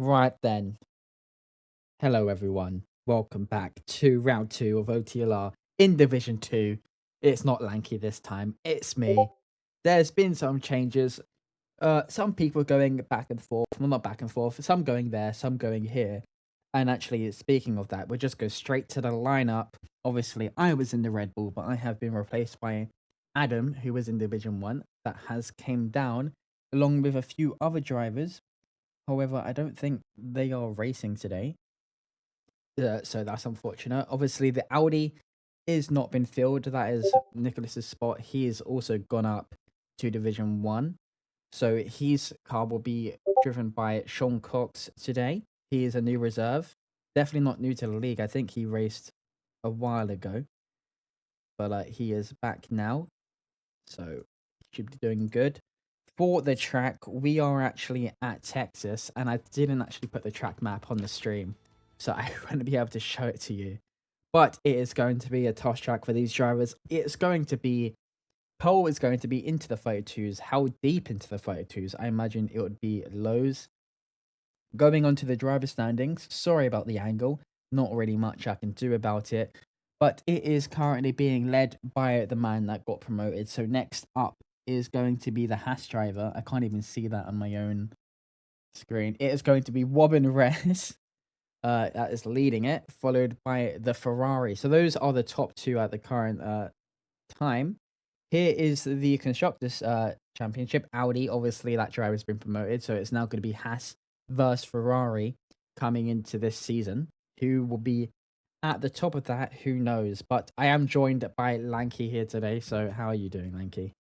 Right then. Hello, everyone. Welcome back to round two of OTLR in Division 2. It's not Lanky this time, it's me. There's been some changes. Some people going back and forth. Well, not back and forth. Some going there, some going here. And actually, speaking of that, we'll just go straight to the lineup. Obviously, I was in the Red Bull, but I have been replaced by Adam, who was in Division 1, that has came down, along with a few other drivers. However, I don't think they are racing today. So that's unfortunate. Obviously, the Audi is not been filled. That is Nicholas's spot. He has also gone up to Division 1. So his car will be driven by Sean Cox today. He is a new reserve. Definitely not new to the league. I think he raced a while ago. But he is back now. So he should be doing good. For the track, we are actually at Texas. And I didn't actually put the track map on the stream, so I won't be able to show it to you. But it is going to be a tough track for these drivers. It's going to be... Pole is going to be into the 32s. How deep into the 32s? I imagine it would be lows. Going on to the driver standings. Sorry about the angle. Not really much I can do about it. But it is currently being led by the man that got promoted. So next up is going to be the Haas driver. I can't even see that on my own screen. It is going to be Robin Reyes. That is leading it, followed by the Ferrari. So those are the top two at the current time. Here is the Constructors Championship. Audi, obviously, that driver has been promoted, so it's now going to be Haas versus Ferrari coming into this season. Who will be at the top of that? Who knows? But I am joined by Lanky here today. So how are you doing, Lanky?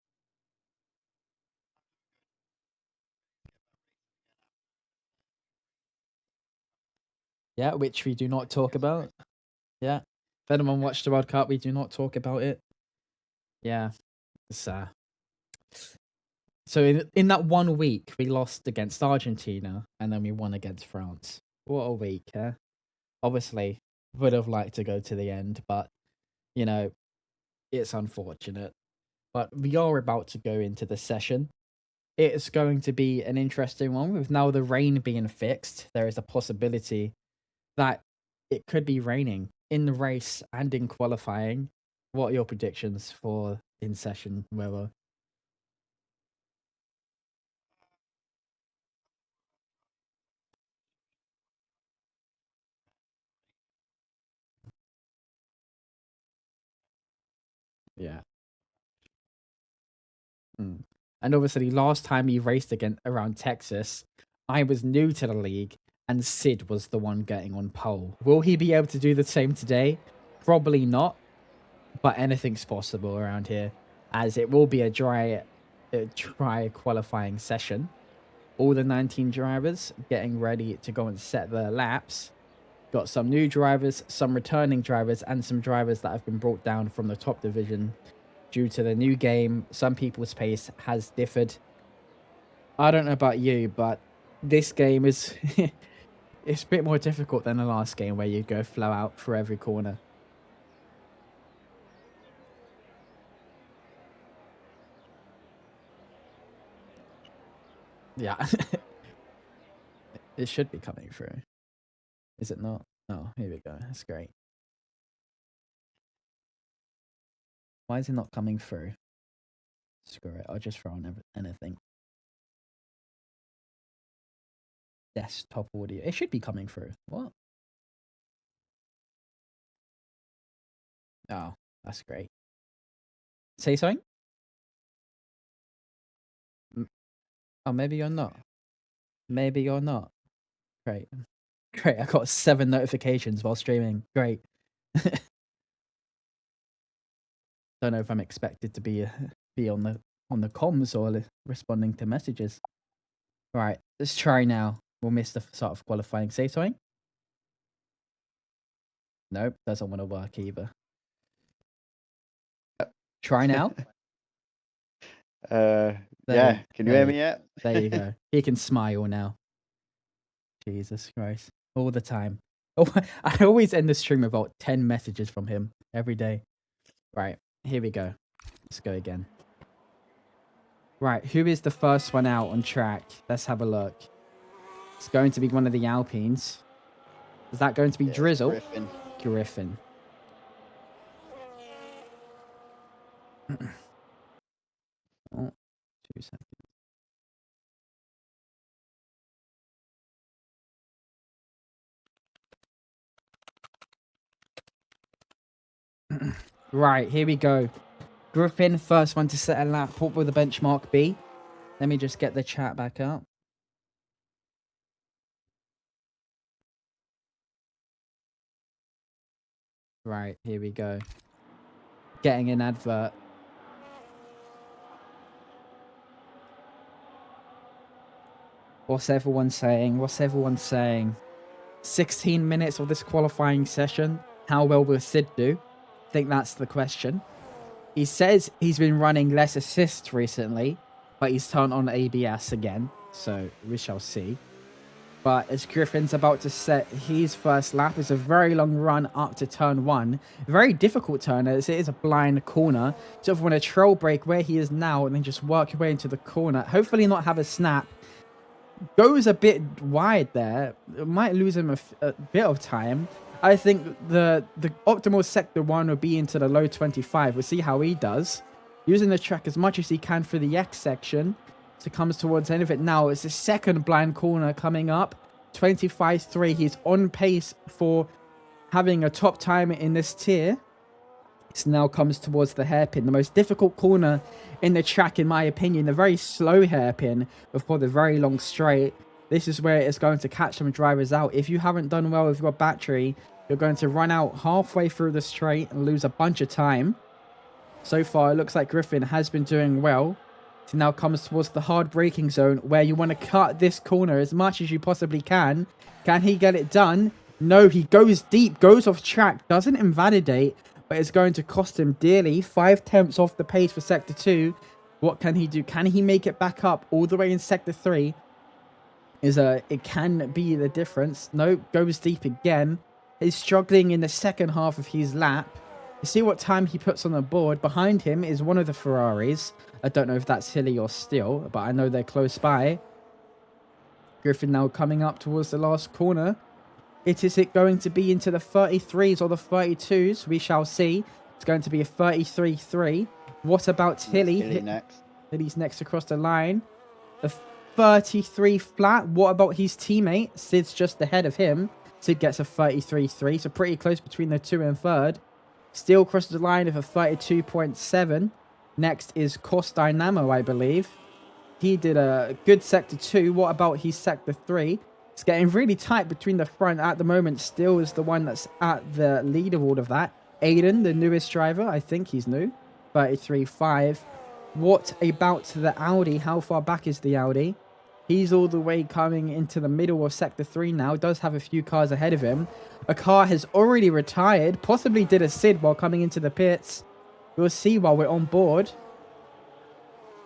Yeah, which we do not talk about. Yeah. If anyone watched the World Cup, we do not talk about it. Yeah. It's So in that 1 week, we lost against Argentina, and then we won against France. What a week, huh? Obviously, would have liked to go to the end, but, you know, it's unfortunate. But we are about to go into the session. It's going to be an interesting one. With now the rain being fixed, there is a possibility that it could be raining in the race and in qualifying. What are your predictions for in session weather? Yeah. Mm. And obviously, last time he raced again around Texas, I was new to the league, and Sid was the one getting on pole. Will he be able to do the same today? Probably not, but anything's possible around here, as it will be a dry qualifying session. All the 19 drivers getting ready to go and set their laps. Got some new drivers, some returning drivers, and some drivers that have been brought down from the top division due to the new game. Some people's pace has differed. I don't know about you, but this game is it's a bit more difficult than the last game where you go flow out for every corner. Yeah. It should be coming through. Is it not? Oh, here we go. That's great. Why is it not coming through? Screw it. I'll just throw on anything. Desktop audio. It should be coming through. What? Oh, that's great. Say something? Oh, maybe you're not. Maybe you're not. Great. Great. I got 7 notifications while streaming. Great. Don't know if I'm expected to be on the comms or responding to messages. Right, let's try now. We'll miss the start of qualifying. Say something? Nope, doesn't want to work either. Try now. Yeah, can you hear me yet? There you go. He can smile now. Jesus Christ. All the time. Oh, I always end the stream with about 10 messages from him every day. Right, here we go. Let's go again. Right, who is the first one out on track? Let's have a look. It's going to be one of the Alpines. Is that going to be Yeah, Drizzle? Griffin. Griffin. Oh, 2 seconds. Right, here we go. Griffin, first one to set a lap. What will the benchmark be? Let me just get the chat back up. Right, here we go. Getting an advert. What's everyone saying? What's everyone saying? 16 minutes of this qualifying session. How well will Sid do? I think that's the question. He says he's been running less assists recently, but he's turned on ABS again, so we shall see. But as Griffin's about to set his first lap, it's a very long run up to turn 1. Very difficult turn as it is a blind corner. Sort of want to trail break where he is now and then just work your way into the corner. Hopefully not have a snap. Goes a bit wide there. It might lose him a bit of time. I think the optimal sector 1 would be into the low 25. We'll see how he does. Using the track as much as he can for the X section. So comes towards the end of it now. It's the second blind corner coming up. 25.3. He's on pace for having a top time in this tier. This now comes towards the hairpin. The most difficult corner in the track, in my opinion. The very slow hairpin before the very long straight. This is where it's going to catch some drivers out. If you haven't done well with your battery, you're going to run out halfway through the straight and lose a bunch of time. So far, it looks like Griffin has been doing well. It now comes towards the hard braking zone where you want to cut this corner as much as you possibly can. Can he get it done? No, he goes deep, goes off track, doesn't invalidate, but it's going to cost him dearly. 5 tenths off the pace for Sector 2. What can he do? Can he make it back up all the way in Sector 3? It can be the difference. No, goes deep again. He's struggling in the second half of his lap. You see what time he puts on the board. Behind him is one of the Ferraris. I don't know if that's Hilly or Steele, but I know they're close by. Griffin now coming up towards the last corner. Is it going to be into the 33s or the 32s? We shall see. It's going to be a 33.3. What about Hilly? Hilly next. Hilly's next across the line. A 33 flat. What about his teammate? Sid's just ahead of him. Sid gets a 33.3, so pretty close between the 2 and 3rd. Steele crosses the line with a 32.7. Next is Cost Dynamo, I believe. He did a good Sector 2. What about his Sector 3? It's getting really tight between the front at the moment. Steele is the one that's at the lead of all of that. Aiden, the newest driver, I think he's new. 33.5. What about the Audi? How far back is the Audi? He's all the way coming into the middle of Sector 3 now. Does have a few cars ahead of him. A car has already retired. Possibly did a SID while coming into the pits. We'll see while we're on board.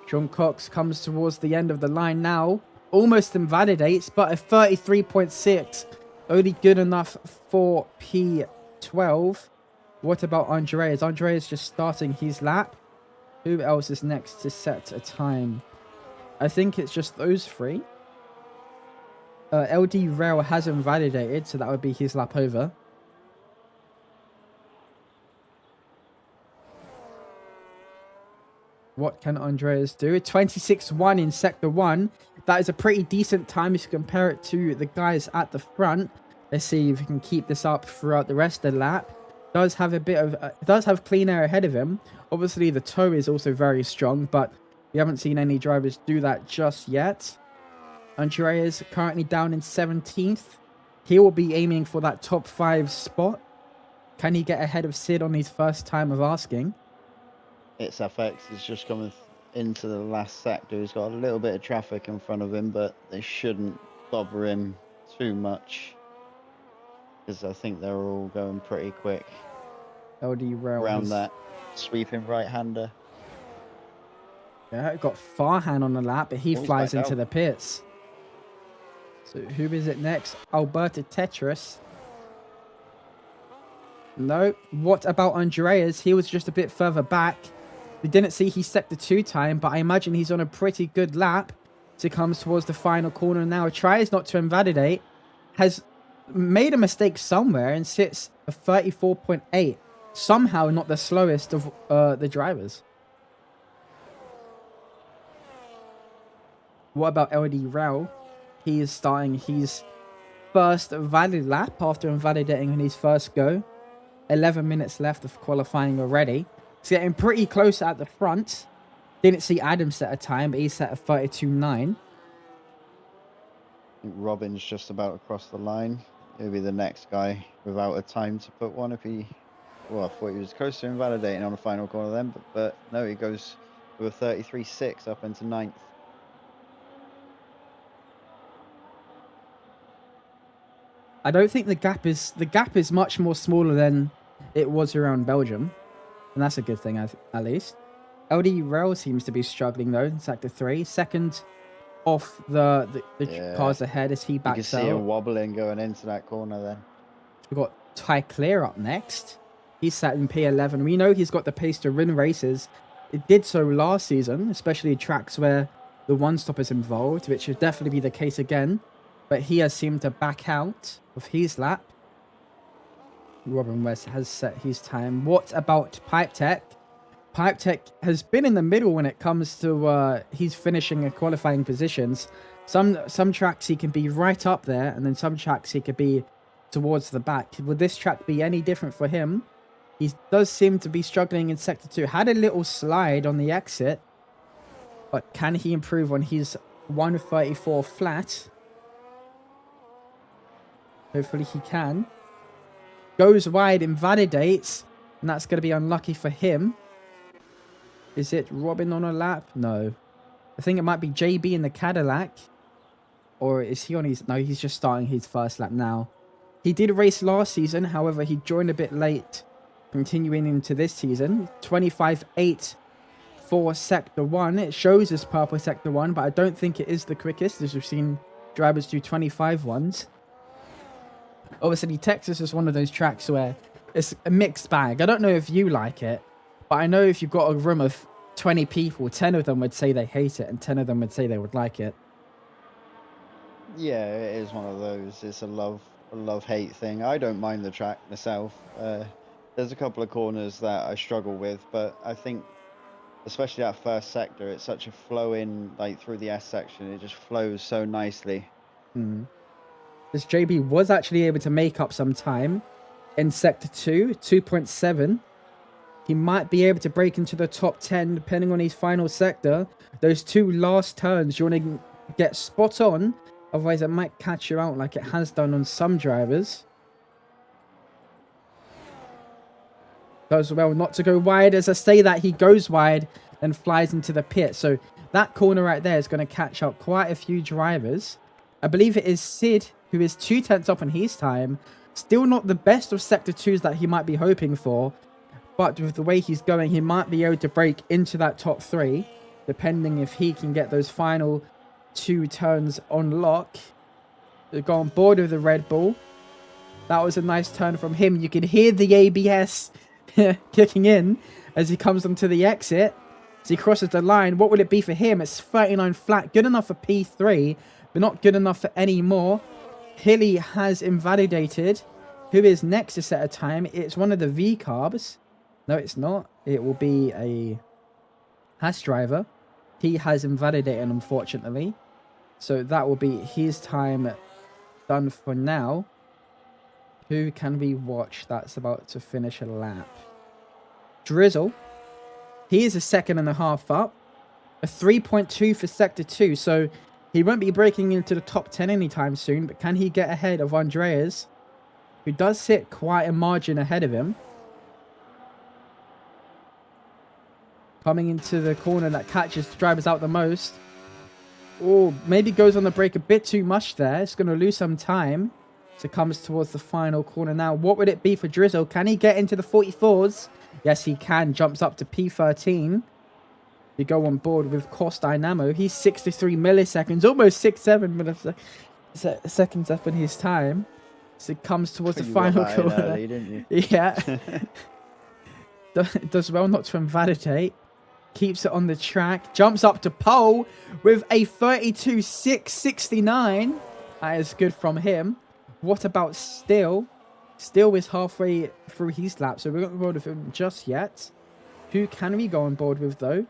Sean Cox comes towards the end of the line now. Almost invalidates, but a 33.6. Only good enough for P12. What about Andreas? Andreas just starting his lap. Who else is next to set a time? I think it's just those 3. LD Rail hasn't validated, so that would be his lap over. What can Andreas do? 26.1 in Sector 1. That is a pretty decent time if you compare it to the guys at the front. Let's see if we can keep this up throughout the rest of the lap. Does have a bit of... does have clean air ahead of him. Obviously, the toe is also very strong, but we haven't seen any drivers do that just yet. Andreas currently down in 17th. He will be aiming for that top 5 spot. Can he get ahead of Sid on his first time of asking? It's FX. He's just coming into the last sector. He's got a little bit of traffic in front of him, but they shouldn't bother him too much because I think they're all going pretty quick LD Rail around that sweeping right-hander. Yeah, got Farhan on the lap, but he flies into the pits. So who is it next? Alberta Tetris. No. What about Andreas? He was just a bit further back. We didn't see his Sector 2 time, but I imagine he's on a pretty good lap. as he comes towards the final corner now. Tries not to invalidate, has made a mistake somewhere and sits a 34.8. Somehow not the slowest of the drivers. What about LD Rao? He is starting his first valid lap after invalidating on his first go. 11 minutes left of qualifying already. He's getting pretty close at the front. Didn't see Adam set a time, but he set a 32.9. Robin's just about across the line. He'll be the next guy without a time to put one if he... Well, I thought he was close to invalidating on the final corner then, but no, he goes with a 33.6 up into 9th. I don't think the gap is much more smaller than it was around Belgium, and that's a good thing at least. LD Rail seems to be struggling though in sector 3, second off the cars ahead as he backs out. You can see him wobbling going into that corner then. We've got Ty Clear up next. He's sat in P11. We know he's got the pace to win races. It did so last season, especially tracks where the one-stop is involved, which should definitely be the case again. But he has seemed to back out of his lap. Robin West has set his time. What about Pipe Tech? Pipe Tech has been in the middle when it comes to he's finishing and qualifying positions. Some tracks he can be right up there, and then some tracks he could be towards the back. Would this track be any different for him? He does seem to be struggling in Sector 2. Had a little slide on the exit, but can he improve on his 134 flat? Hopefully he can. Goes wide, invalidates, and that's going to be unlucky for him. Is it Robin on a lap? No. I think it might be JB in the Cadillac. Or is he on his... No, he's just starting his first lap now. He did race last season, however, he joined a bit late, continuing into this season. 25.8 for Sector 1. It shows as purple Sector 1, but I don't think it is the quickest, as we've seen drivers do 25 ones. Obviously, Texas is one of those tracks where it's a mixed bag. I don't know if you like it, but I know if you've got a room of 20 people, 10 of them would say they hate it, and 10 of them would say they would like it. Yeah, it is one of those. It's a love-hate thing. I don't mind the track myself. There's a couple of corners that I struggle with, but I think, especially that first sector, it's such a flow in, like through the S section. It just flows so nicely. This JB was actually able to make up some time in Sector 2, 2.7. He might be able to break into the top 10 depending on his final sector. Those two last turns, you want to get spot on. Otherwise, it might catch you out like it has done on some drivers. Does well not to go wide. As I say that, he goes wide and flies into the pit. So that corner right there is going to catch out quite a few drivers. I believe it is Sid, who is 2/10 up on his time. Still not the best of Sector 2s that he might be hoping for. But with the way he's going, he might be able to break into that top 3. Depending if he can get those final 2 turns on lock. Go on board with the Red Bull. That was a nice turn from him. You can hear the ABS kicking in as he comes onto the exit. As he crosses the line, what will it be for him? It's 39 flat. Good enough for P3, but not good enough for any more. Hilly has invalidated. Who is next to set a time? It's one of the V-carbs. No, it's not. It will be a Haas driver. He has invalidated, unfortunately. So that will be his time done for now. Who can we watch that's about to finish a lap? Drizzle. He is a 2.5 up. A 3.2 for Sector 2. So he won't be breaking into the top 10 anytime soon. But can he get ahead of Andreas, who does sit quite a margin ahead of him? Coming into the corner that catches drivers out the most. Oh, maybe goes on the brake a bit too much there. It's going to lose some time. So comes towards the final corner now. What would it be for Drizzle? Can he get into the 44s? Yes, he can. Jumps up to P13. You go on board with Cost Dynamo. He's 63 milliseconds. Almost 6-7 milliseconds up in his time. So it comes towards the final corner. Early, didn't you? Yeah. Does well not to invalidate. keeps it on the track, jumps up to pole with a 32.669. That is good from him. What about Still? Still is halfway through his lap, so we're not on board with him just yet. Who can we go on board with, though?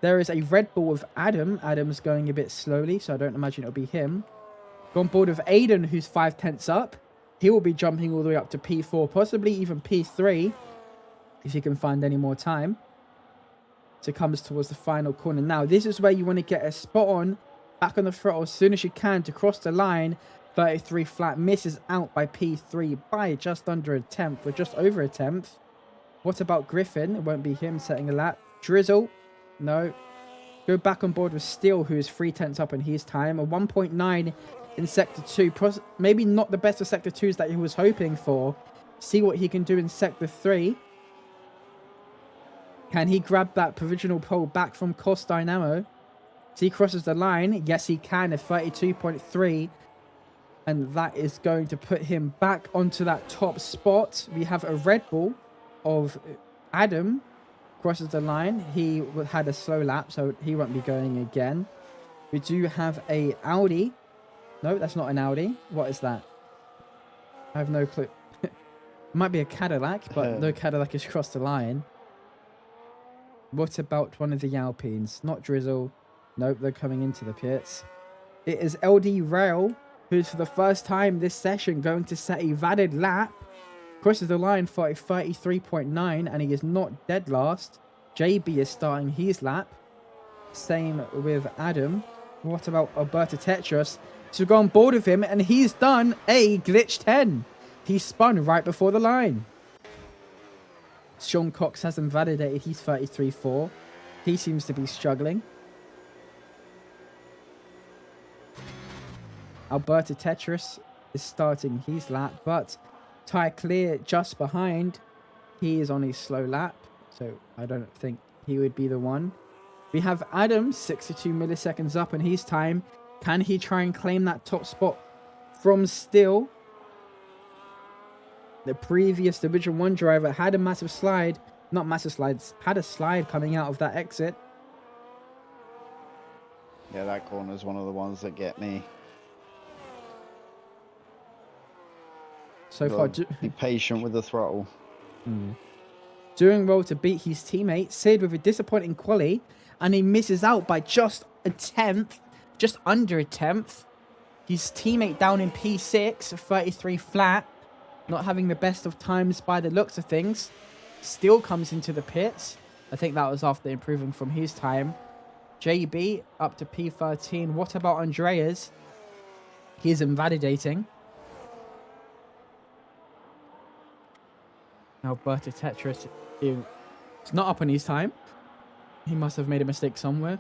There is a Red Bull with Adam. Adam's going a bit slowly, so I don't imagine it'll be him. Go on board with Aiden, who's 5/10 up. He will be jumping all the way up to P4, possibly even P3, if he can find any more time. So it comes towards the final corner. Now, this is where you want to get a spot on, back on the throttle as soon as you can to cross the line. 33 flat, misses out by P3 by just under a tenth, or just over a tenth. What about Griffin? It won't be him setting a lap. Drizzle, no. Go back on board with Steele, who is 3/10 up in his time. A 1.9 in Sector 2. Maybe not the best of Sector 2s that he was hoping for. See what he can do in Sector 3. Can he grab that provisional pole back from Cost Dynamo? So he crosses the line. Yes, he can. A 32.3. And that is going to put him back onto that top spot. We have a Red Bull of Adam. Crosses the line. He had a slow lap, so he won't be going again. We do have a Audi. No, that's not an Audi. What is that? I have no clue. Might be a Cadillac, but no Cadillac has crossed the line. What about one of the Alpines? Not Drizzle. Nope, they're coming into the pits. It is LD Rail, who's for the first time this session going to set a valid lap. Crosses the line for a 33.9, and he is not dead last. JB is starting his lap. Same with Adam. What about Alberto Tetris? So go on board with him, and he's done a glitch 10. He spun right before the line. Sean Cox hasn't validated his 33.4. He seems to be struggling. Alberto Tetris is starting his lap, but Ty Clear just behind. He is on his slow lap, so I don't think he would be the one. We have Adam, 62 milliseconds up in his time. Can he try and claim that top spot from Still? The previous Division 1 driver had a massive slide. Not massive slides, had a slide coming out of that exit. Yeah, that corner is one of the ones that get me. So far, be patient with the throttle. Doing well to beat his teammate. Sid with a disappointing quali, and he misses out by just a tenth, just under a tenth. His teammate down in P6, 33 flat, not having the best of times by the looks of things. Still comes into the pits. I think that was after improving from his time. JB up to P13. What about Andreas? He's invalidating. Alberto Tetris is not up on his time. He must have made a mistake somewhere.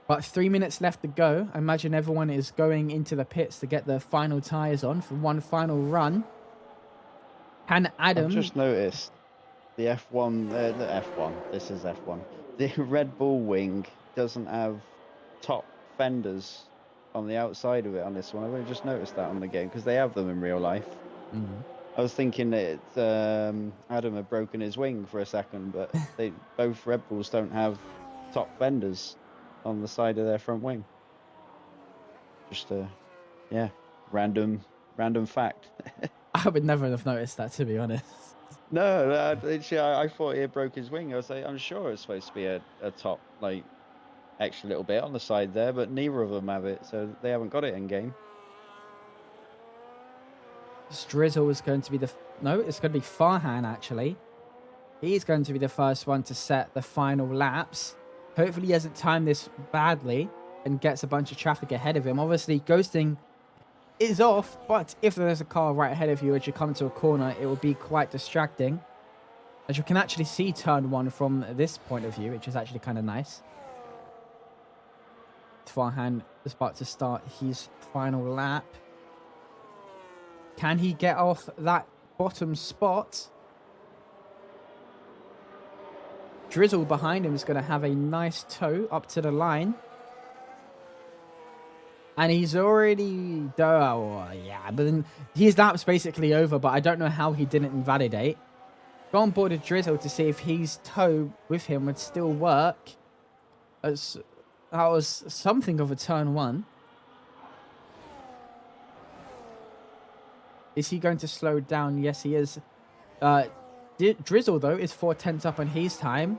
But 3 minutes left to go. I imagine everyone is going into the pits to get their final tyres on for one final run. Can Adam... I've just noticed the F1, this is F1. The Red Bull wing doesn't have top fenders on the outside of it on this one. I've only just noticed that on the game, because they have them in real life. I was thinking that Adam had broken his wing for a second, but both Red Bulls don't have top fenders on the side of their front wing. Just random fact. I would never have noticed that, to be honest. No, I thought he had broke his wing. I was like, I'm sure it's supposed to be a top, like, extra little bit on the side there, but neither of them have it, so they haven't got it in game. Drizzle is going to be it's going to be Farhan, actually. He's going to be the first one to set the final laps. Hopefully he hasn't timed this badly and gets a bunch of traffic ahead of him. Obviously, ghosting is off, but if there's a car right ahead of you as you come to a corner, it will be quite distracting. As you can actually see turn 1 from this point of view, which is actually kind of nice. Farhan is about to start his final lap. Can he get off that bottom spot? Drizzle behind him is going to have a nice toe up to the line. And he's already... but then his lap's basically over, but I don't know how he didn't invalidate. Go on board a Drizzle to see if his toe with him would still work. As that was something of a turn one. Is he going to slow down? Yes, he is. Drizzle, though, is 4 tenths up on his time.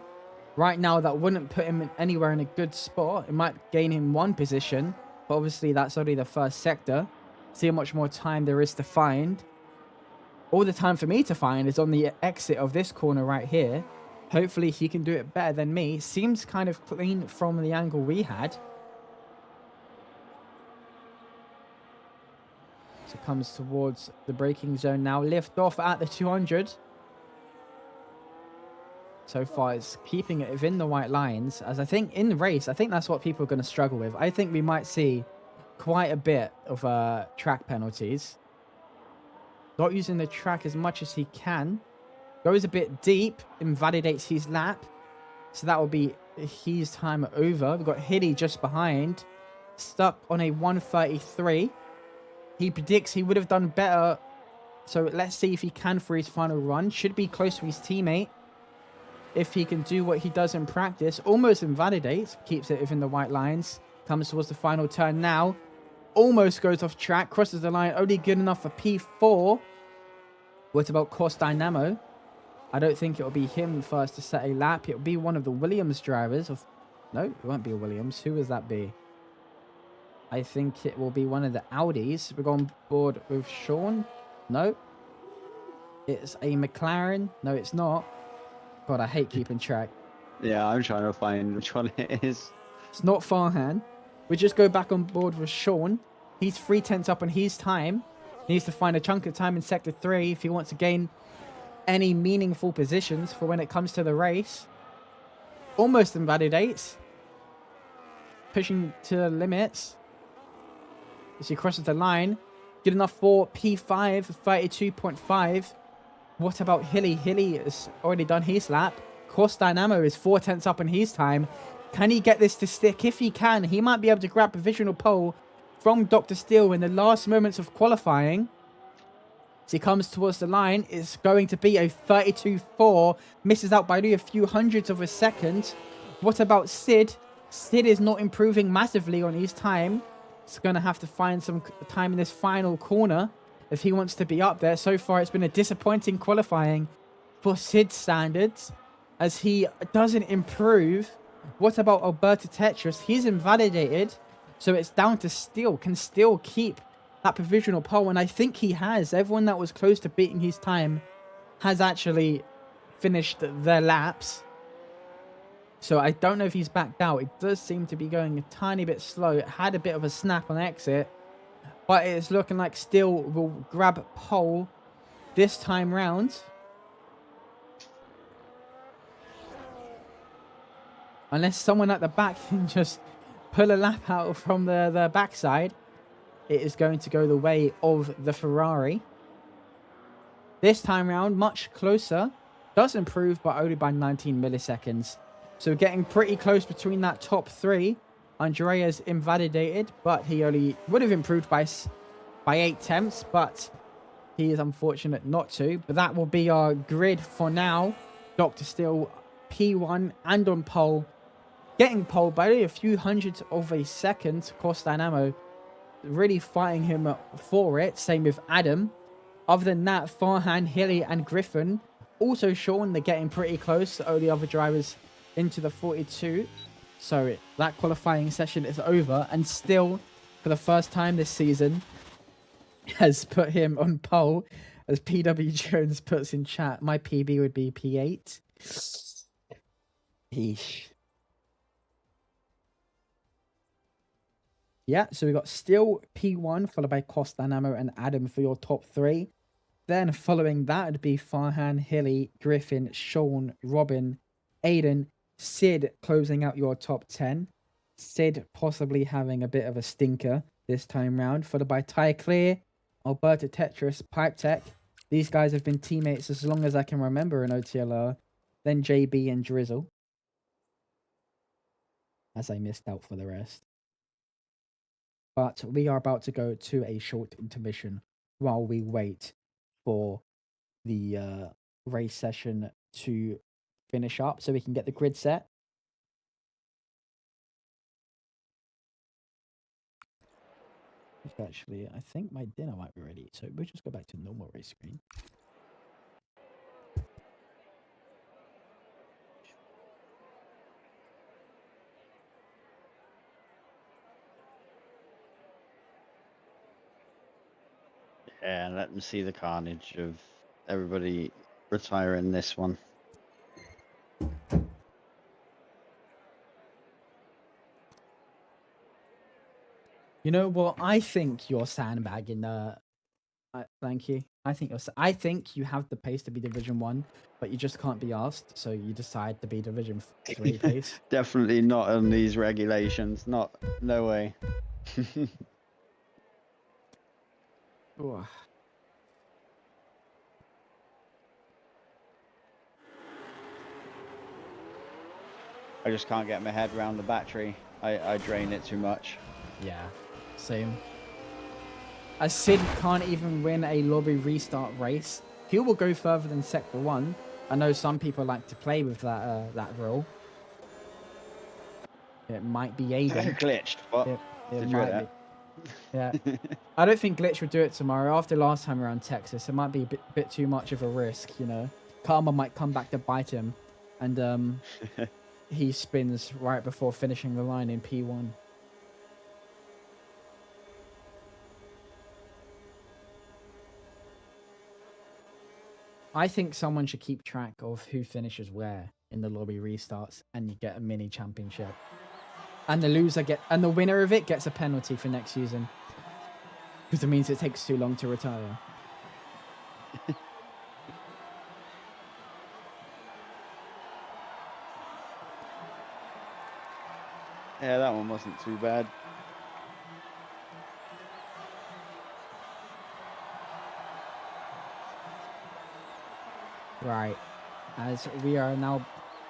Right now, that wouldn't put him anywhere in a good spot. It might gain him one position, but obviously that's only the first sector. See how much more time there is to find. All the time for me to find is on the exit of this corner right here. Hopefully he can do it better than me. Seems kind of clean from the angle we had. So comes towards the braking zone now. Lift off at the 200. So far, it's keeping it within the white lines. As I think in the race, I think that's what people are going to struggle with. I think we might see quite a bit of track penalties. Not using the track as much as he can. Goes a bit deep, invalidates his lap. So that will be his time over. We've got Hilly just behind. Stuck on a 133. He predicts he would have done better. So let's see if he can for his final run. Should be close to his teammate. If he can do what he does in practice. Almost invalidates. Keeps it within the white lines. Comes towards the final turn now. Almost goes off track. Crosses the line. Only good enough for P4. What about Course Dynamo? I don't think it'll be him first to set a lap. It'll be one of the Williams drivers. No, it won't be a Williams. Who will that be? I think it will be one of the Audis. We're on board with Sean. No. It's a McLaren. No, it's not. God, I hate keeping track. Yeah, I'm trying to find which one it is. It's not Farhan. We just go back on board with Sean. He's 3 tenths up on his time. He needs to find a chunk of time in Sector 3 if he wants to gain any meaningful positions for when it comes to the race. Almost invalidates. Pushing to the limits. As he crosses the line. Good enough for P5, 32.5. What about Hilly? Hilly has already done his lap. Course Dynamo is 4 tenths up in his time. Can he get this to stick? If he can, he might be able to grab provisional pole from Dr. Steele in the last moments of qualifying. As he comes towards the line, it's going to be a 32.4. Misses out by only a few hundredths of a second. What about Sid? Sid is not improving massively on his time. He's going to have to find some time in this final corner if he wants to be up there. So far, it's been a disappointing qualifying for Sid's standards as he doesn't improve. What about Alberto Tetris? He's invalidated. So it's down to Steele. Can Steele keep that provisional pole? And I think he has. Everyone that was close to beating his time has actually finished their laps. So I don't know if he's backed out. It does seem to be going a tiny bit slow. It had a bit of a snap on exit. But it's looking like Steele will grab pole this time round. Unless someone at the back can just pull a lap out from the backside, it is going to go the way of the Ferrari. This time round, much closer. Does improve, but only by 19 milliseconds. So getting pretty close between that top three. Andrea's invalidated, but he only would have improved by 8 tenths, but he is unfortunate not to. But that will be our grid for now. Dr. Steele, P1 and on pole. Getting pole by only a few hundredths of a second. Course Dynamo really fighting him for it. Same with Adam. Other than that, Farhan, Hilly and Griffin. Also Sean, they're getting pretty close. The only other drivers into the 42. So that qualifying session is over. And still, for the first time this season, has put him on pole. As PW Jones puts in chat, my PB would be P8. Eesh. Yeah, so we got Steele P1, followed by Cost Dynamo and Adam for your top three. Then following that would be Farhan, Hilly, Griffin, Sean, Robin, Aiden, Sid closing out your top 10. Sid possibly having a bit of a stinker this time round, followed by Ty Clear, Alberta Tetris, Pipe Tech. These guys have been teammates as long as I can remember in OTLR. Then JB and Drizzle. As I missed out for the rest. But we are about to go to a short intermission while we wait for the race session to finish up so we can get the grid set. Actually, I think my dinner might be ready, so we'll just go back to normal race screen. Yeah, and let them see the carnage of everybody retiring this one. You know what? I think you're sandbagging. Thank you. I think you have the pace to be Division 1, but you just can't be asked, so you decide to be Division 3 pace. Definitely not on these regulations. No way. Ooh. I just can't get my head around the battery. I drain it too much. Yeah, same. As Sid can't even win a lobby restart race, he will go further than Sector 1. I know some people like to play with that rule. It might be Aiden. Glitched. What? It Did you hear might be. that? Yeah. I don't think Glitch would do it tomorrow. After last time around Texas, it might be a bit too much of a risk, you know. Karma might come back to bite him, and he spins right before finishing the line in P1. I think someone should keep track of who finishes where in the lobby restarts, and you get a mini championship. And the winner of it gets a penalty for next season, because it means it takes too long to retire. Yeah, that one wasn't too bad. Right, as we are now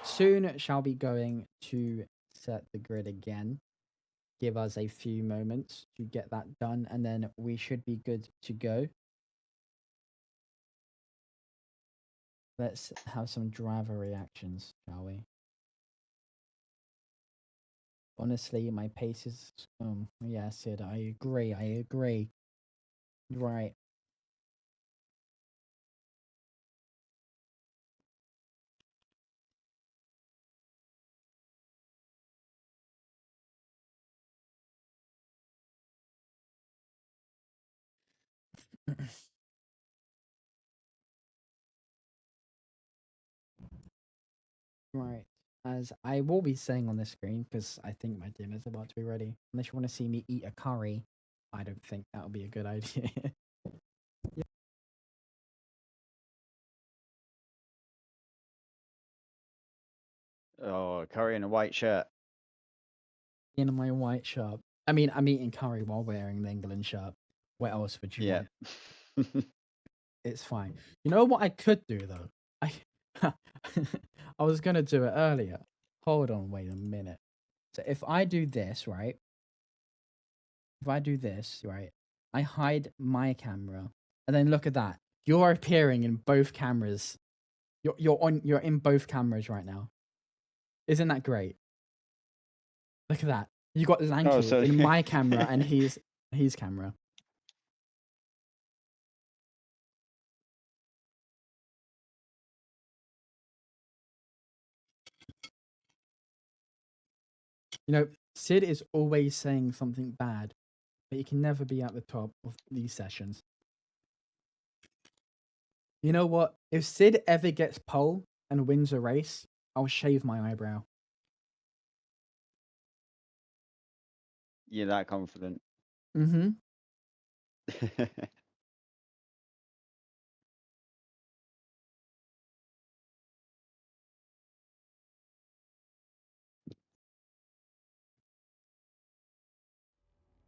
soon shall be going to set the grid again. Give us a few moments to get that done, and then we should be good to go. Let's have some driver reactions, shall we? Honestly, my pace is... yeah, Sid, I agree. Right. Right. As I will be saying on this screen, because I think my dinner's about to be ready. Unless you want to see me eat a curry, I don't think that would be a good idea. Oh, curry in a white shirt. In my white shirt. I mean, I'm eating curry while wearing the England shirt. What else would you Yeah. want? It's fine. You know what I could do though? I I was gonna do it earlier. Hold on, wait a minute. So if I do this, right? If I do this, right? I hide my camera, and then look at that. You're appearing in both cameras. You're in both cameras right now. Isn't that great? Look at that. You got Oh, Lanky so in my camera and his camera. You know, Sid is always saying something bad, but he can never be at the top of these sessions. You know what? If Sid ever gets pole and wins a race, I'll shave my eyebrow. You're that confident. Mm-hmm.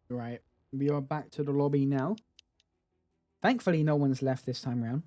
Right. We are back to the lobby now. Thankfully, no one's left this time around.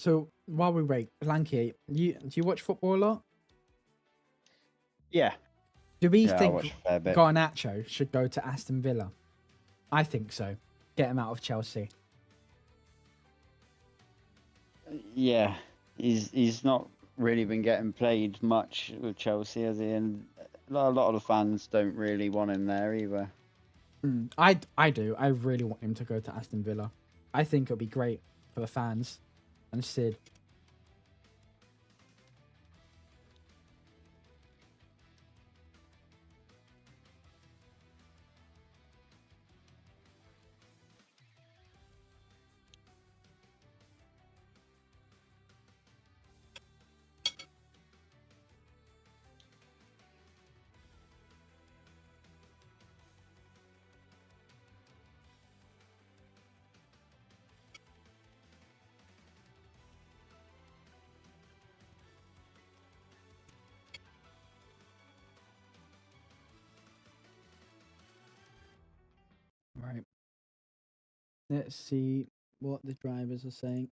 So while we wait, Lanky, do you watch football a lot? Yeah, Do we yeah, I think watch a fair bit. Garnacho should go to Aston Villa? I think so. Get him out of Chelsea. Yeah, he's not really been getting played much with Chelsea, has he? And a lot of the fans don't really want him there either. I do. I really want him to go to Aston Villa. I think it'll be great for the fans and Sid. Right. Let's see what the drivers are saying.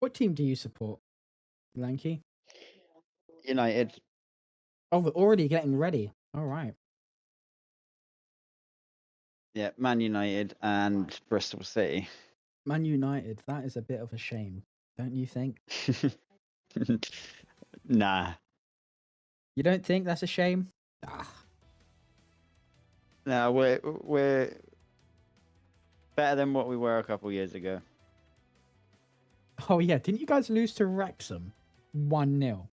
What team do you support, Lanky? United, Oh, we're already getting ready. All right. yeah, Man United and Bristol City. Man United, that is a bit of a shame, don't you think? Nah, You don't think that's a shame? Ah. no, we're better than what we were a couple years ago. Oh, yeah. Didn't you guys lose to Wrexham 1-0?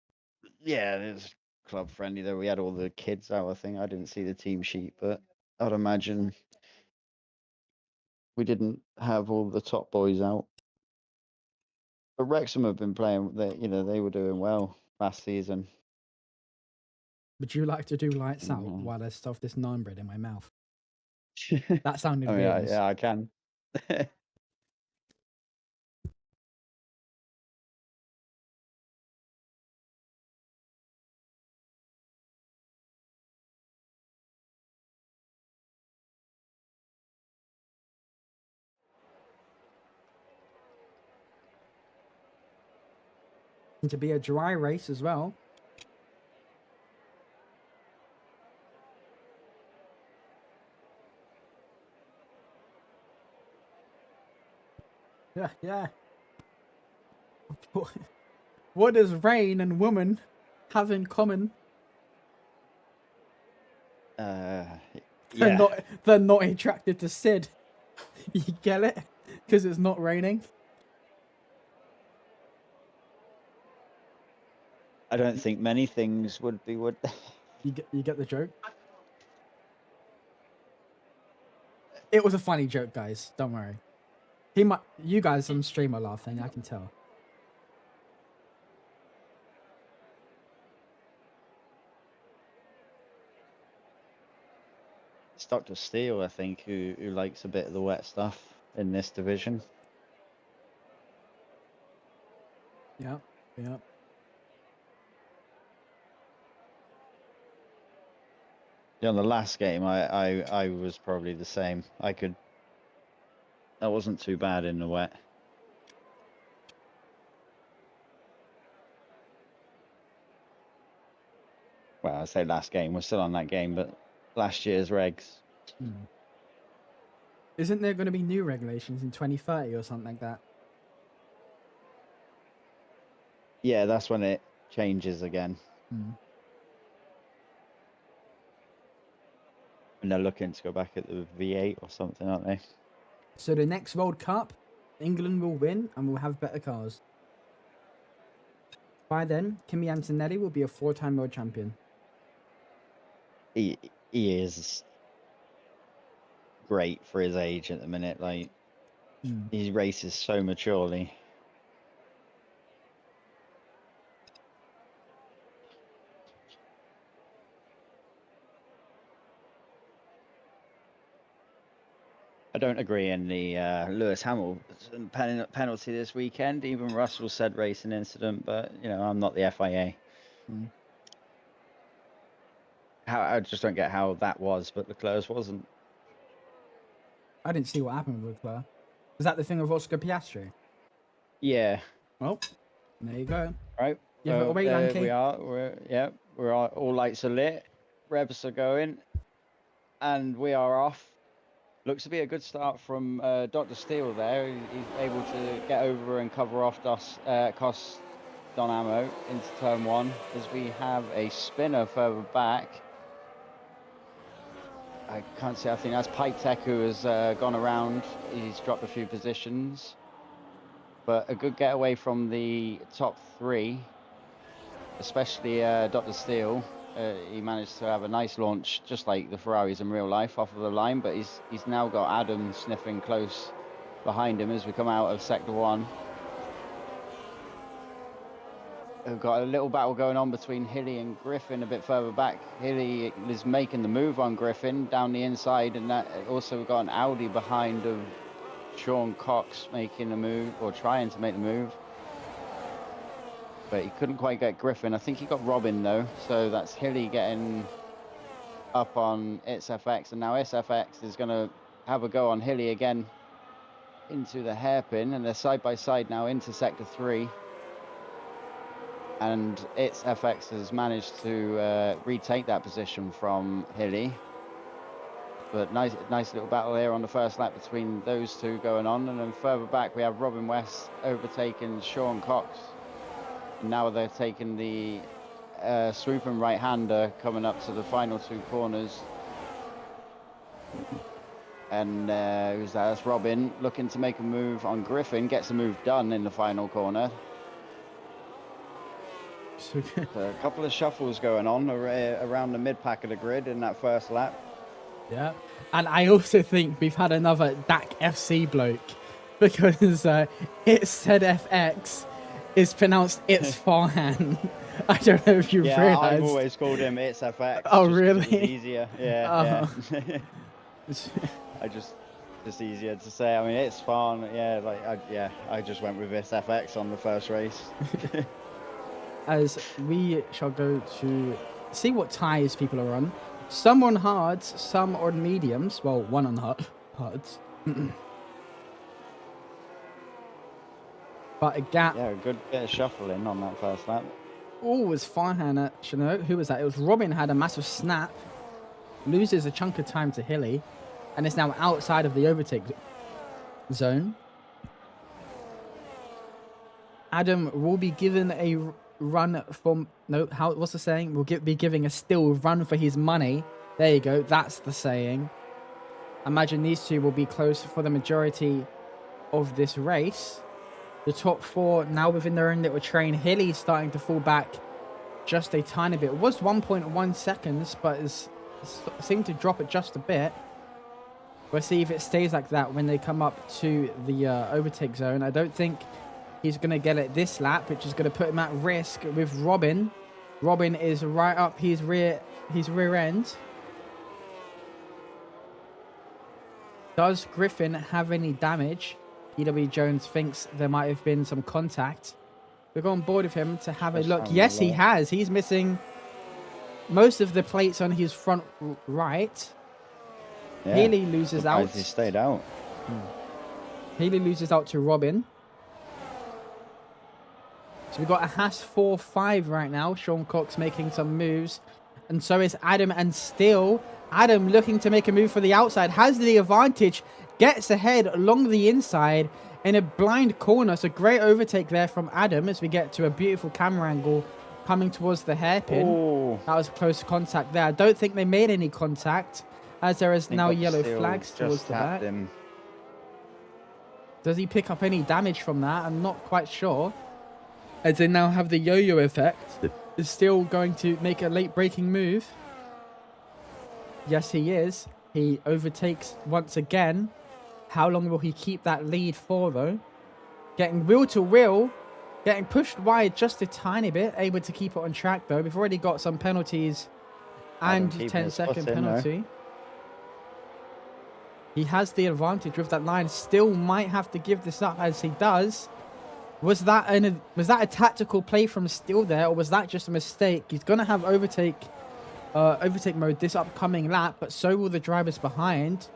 Yeah, it was club friendly though. We had all the kids out. I think I didn't see the team sheet, but I'd imagine we didn't have all the top boys out. But Wrexham have been playing. They were doing well last season. Would you like to do lights out Mhm. while I stuff this naan bread in my mouth? That I sounded mean, weird. yeah, I can. To be a dry race as well. Yeah, yeah. What does rain and woman have in common? Uh, They're yeah, not. They're not attracted to Sid. You get it? Because it's not raining. I don't think many things would be would. You get the joke. It was a funny joke, guys. Don't worry. He might. You guys on stream are laughing. I can tell. It's Dr. Steele, I think, who likes a bit of the wet stuff in this division. Yeah, yeah. Yeah, on the last game, I was probably the same. That wasn't too bad in the wet. Well, I say last game. We're still on that game, but last year's regs. Hmm. Isn't there going to be new regulations in 2030 or something like that? Yeah, that's when it changes again. Hmm. And they're looking to go back at the V8 or something, aren't they? So the next World Cup, England will win and we'll have better cars. By then, Kimi Antonelli will be a 4-time world champion. He he is great for his age at the minute. Like Hmm. he races so maturely. I don't agree in the Lewis Hamilton penalty this weekend. Even Russell said racing incident, but I'm not the FIA. Mm. I just don't get how that was, but Leclerc's wasn't. I didn't see what happened with Leclerc. Is that the thing with Oscar Piastri? Yeah. Well, there you go. Right. Give it away, There we Lanky. are. All lights are lit. Revs are going, and we are off. Looks to be a good start from Dr. Steele there. He's able to get over and cover off Cos Donamo into turn 1 as we have a spinner further back. I can't see. I think that's Pipe Tech who has gone around. He's dropped a few positions, but a good getaway from the top 3, especially Dr. Steele. He managed to have a nice launch, just like the Ferraris in real life, off of the line. But he's now got Adam sniffing close behind him as we come out of sector 1. We've got a little battle going on between Hilly and Griffin a bit further back. Hilly is making the move on Griffin down the inside, and that also we've got an Audi behind of Sean Cox making a move, or trying to make the move. But he couldn't quite get Griffin. I think he got Robin though, so that's Hilly getting up on It's FX, and now SFX is going to have a go on Hilly again into the hairpin, and they're side by side now into sector 3. And It's FX has managed to retake that position from Hilly. But nice little battle here on the first lap between those two going on. And then further back we have Robin West overtaking Sean Cox. And now they're taking the swooping right-hander coming up to the final 2 corners. And who's that? That's Robin looking to make a move on Griffin. Gets a move done in the final corner. So a couple of shuffles going on around the mid-pack of the grid in that first lap. Yeah, and I also think we've had another DAC FC bloke, because It Said FX is pronounced It's Farhan. I don't know if you've realised. I've always called him It's FX. Oh, just really? It's easier. Yeah. Just easier to say. I mean, it's fun. Yeah, I just went with It's FX on the first race. As we shall go to see what ties people are on. Some on hards, some on mediums. Well, one on hards. But a gap. Yeah, a good bit of shuffling on that first lap. Oh, it was Farhan actually. Who was that? It was Robin, had a massive snap. Loses a chunk of time to Hilly. And is now outside of the overtake zone. Adam will be given a run from... No, what's the saying? We'll be giving a still run for his money. There you go. That's the saying. Imagine these two will be close for the majority of this race. The top 4 now within their own little train. Hilly starting to fall back just a tiny bit. It was 1.1 seconds, but it seemed to drop it just a bit. We'll see if it stays like that when they come up to the overtake zone. I don't think he's going to get it this lap, which is going to put him at risk with Robin. Robin is right up his rear end. Does Griffin have any damage? PW Jones thinks there might have been some contact. We'll go on board with him to have a look. Yes, he has. He's missing most of the plates on his front right. Yeah, Healy loses out. He stayed out. Healy loses out to Robin. So we've got a Haas 4-5 right now. Sean Cox making some moves. And so is Adam, and still Adam looking to make a move for the outside. Has the advantage. Gets ahead along the inside in a blind corner. So great overtake there from Adam as we get to a beautiful camera angle coming towards the hairpin. Ooh. That was close contact there. I don't think they made any contact, as there is now yellow flags towards the back. Does he pick up any damage from that? I'm not quite sure. As they now have the yo-yo effect. Is still going to make a late braking move. Yes, he is. He overtakes once again. How long will he keep that lead for, though? Getting wheel to wheel. Getting pushed wide just a tiny bit. Able to keep it on track, though. We've already got some penalties and 10-second penalty. He has the advantage with that line. Still might have to give this up as he does. Was that a tactical play from Still there, or was that just a mistake? He's gonna have overtake mode this upcoming lap, but so will the drivers behind.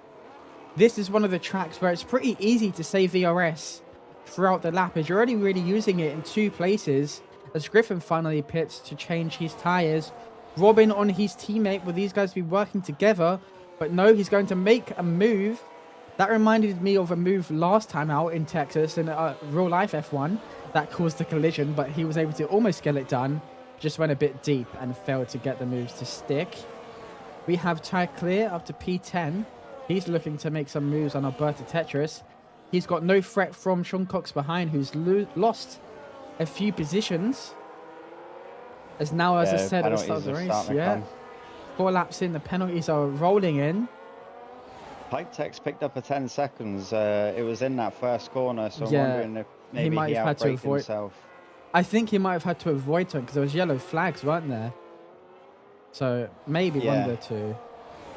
This is one of the tracks where it's pretty easy to save VRS throughout the lap, as you're already really using it in 2 places. As Griffin finally pits to change his tires, Robin on his teammate. Will these guys be working together? But no, he's going to make a move. That reminded me of a move last time out in Texas in real life F1 that caused the collision, but he was able to almost get it done. Just went a bit deep and failed to get the moves to stick. We have Ty Clear up to P10. He's looking to make some moves on Alberta Tetris. He's got no threat from Sean Cox behind, who's lost a few positions. As now, as I said at the start of the race, 4 laps in, the penalties are rolling in. Pitex picked up a 10 seconds. It was in that first corner, so I'm wondering if maybe he might have had to avoid himself. I think he might have had to avoid it because there was yellow flags, weren't there? So maybe one of the two.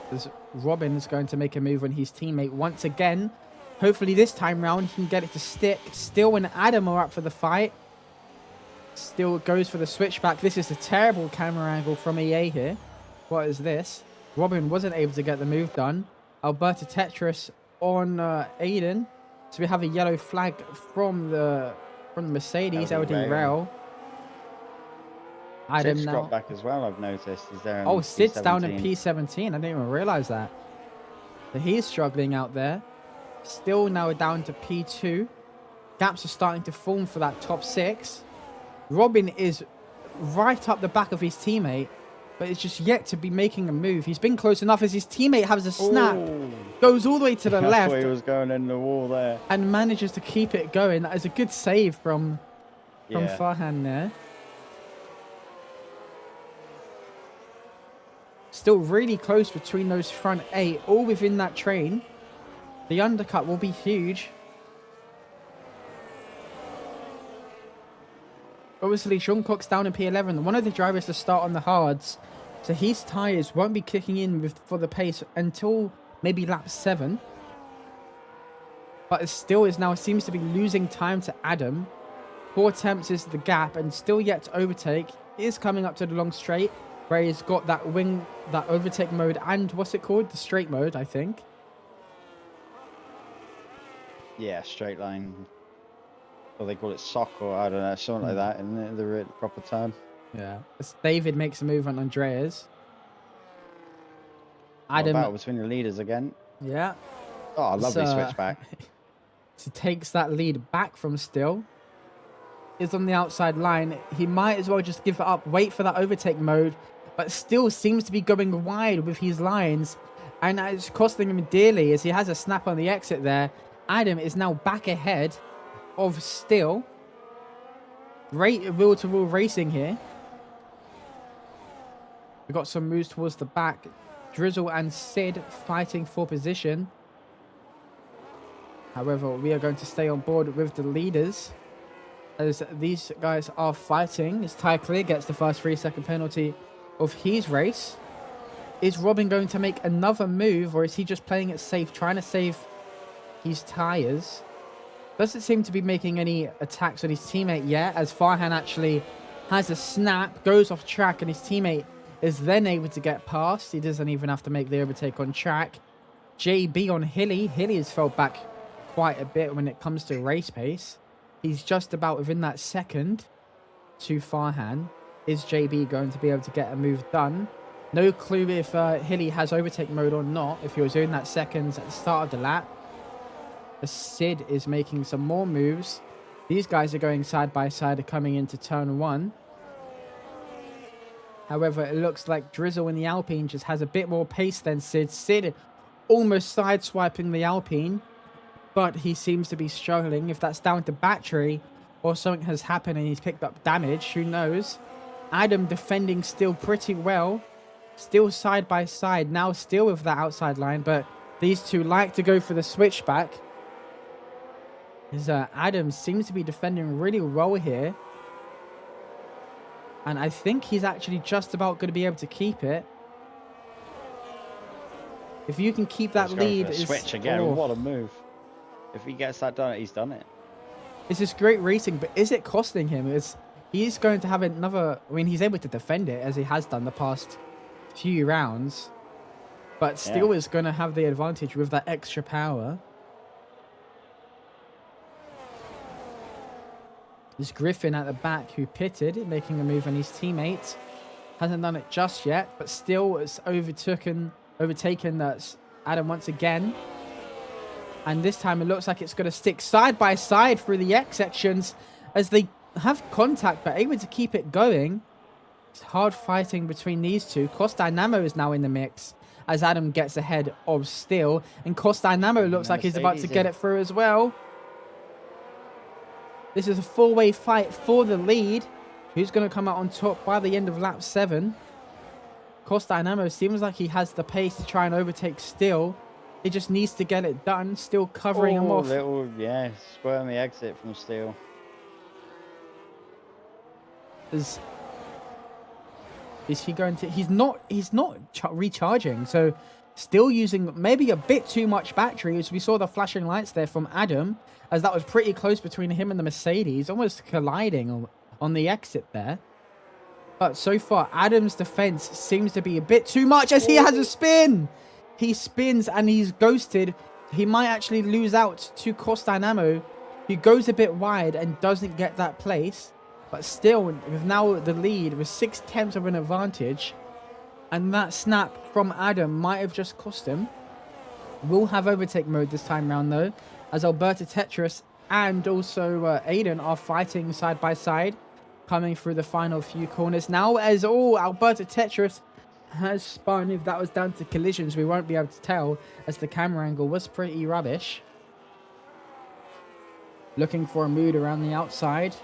Because Robin is going to make a move on his teammate once again. Hopefully this time round he can get it to stick. Still and Adam are up for the fight. Still goes for the switchback. This is a terrible camera angle from EA here. What is this? Robin wasn't able to get the move done. Alberta Tetris on Aiden. So we have a yellow flag from the Mercedes LD Rail. Adam Sid's now dropped back as well, I've noticed. Is there? Oh, Sid's P17. down in P17. I didn't even realize that. So he's struggling out there. Still now down to P2. Gaps are starting to form for that top 6. Robin is right up the back of his teammate, but it's just yet to be making a move. He's been close enough as his teammate has a snap. Ooh. Goes all the way to the left. He was going in the wall there. And manages to keep it going. That is a good save from Farhan there. Still really close between those front 8, all within that train. The undercut will be huge. Obviously, Sean Cox down in P11. One of the drivers to start on the hards. So his tyres won't be kicking in for the pace until maybe lap 7. But it still is now seems to be losing time to Adam. 4 attempts is the gap and still yet to overtake. He is coming up to the long straight where he's got that that overtake mode and what's it called? The straight mode, I think. Yeah, straight line. Or they call it sock, or I don't know, something like that in the proper term. Yeah. As David makes a move on Andreas. Adam battle between the leaders again. Yeah. Oh, lovely switchback. He takes that lead back from Still. Is on the outside line. He might as well just give it up, wait for that overtake mode, but Still seems to be going wide with his lines, and it's costing him dearly as he has a snap on the exit there. Adam is now back ahead of Still. Great wheel-to-wheel racing here. We've got some moves towards the back. Drizzle and Sid fighting for position. However, we are going to stay on board with the leaders as these guys are fighting. As Ty Clear gets the first 3-second penalty of his race. Is Robin going to make another move, or is he just playing it safe, trying to save his tyres? Doesn't seem to be making any attacks on his teammate yet, as Farhan actually has a snap, goes off track, and his teammate is then able to get past. He doesn't even have to make the overtake on track. JB on Hilly. Hilly has fell back quite a bit when it comes to race pace. He's just about within that second to Farhan. Is JB going to be able to get a move done? No clue if Hilly has overtake mode or not, if he was doing that seconds at the start of the lap. Sid is making some more moves. These guys are going side by side, coming into turn 1. However, it looks like Drizzle in the Alpine just has a bit more pace than Sid. Sid almost sideswiping the Alpine, but he seems to be struggling. If that's down to battery or something has happened and he's picked up damage, who knows? Adam defending Still pretty well. Still side by side, now still with that outside line, but these two like to go for the switchback. Adam seems to be defending really well here. And I think he's actually just about going to be able to keep it. If you can keep that Let's go lead, for a switch again. oh, What a move. If he gets that done, he's done it. it's just great racing, but is it costing him? He's going to have another. I mean, he's able to defend it as he has done the past few rounds, but still is going to have the advantage with that extra power. There's Griffin at the back who pitted, making a move on his teammate. Hasn't done it just yet, but still it's overtaken Adam once again. And this time it looks like it's going to stick side by side through the X sections as they have contact, but able to keep it going. It's hard fighting between these two. Cost Dynamo is now in the mix as Adam gets ahead of Steel. And Cost Dynamo looks like he's about to get it through as well. This is a four-way fight for the lead. Who's going to come out on top by the end of lap 7? Cost Dynamo seems like he has the pace to try and overtake Steel. He just needs to get it done. Still covering him off. Little, squirmy exit from Steel. Is he going to... He's not recharging, so still using maybe a bit too much battery, as we saw the flashing lights there from Adam, as that was pretty close between him and the Mercedes, almost colliding on the exit there. But so far, Adam's defense seems to be a bit too much as he has a spin. He spins and he's ghosted. He might actually lose out to Cost Dynamo. He goes a bit wide and doesn't get that place. But still, with now the lead with 6/10 of an advantage, and that snap from Adam might have just cost him. We'll have overtake mode this time round though, as Alberta Tetris and also Aiden are fighting side by side, coming through the final few corners. Now as Alberta Tetris has spun. If that was down to collisions, we won't be able to tell, as the camera angle was pretty rubbish. Looking for a mood around the outside.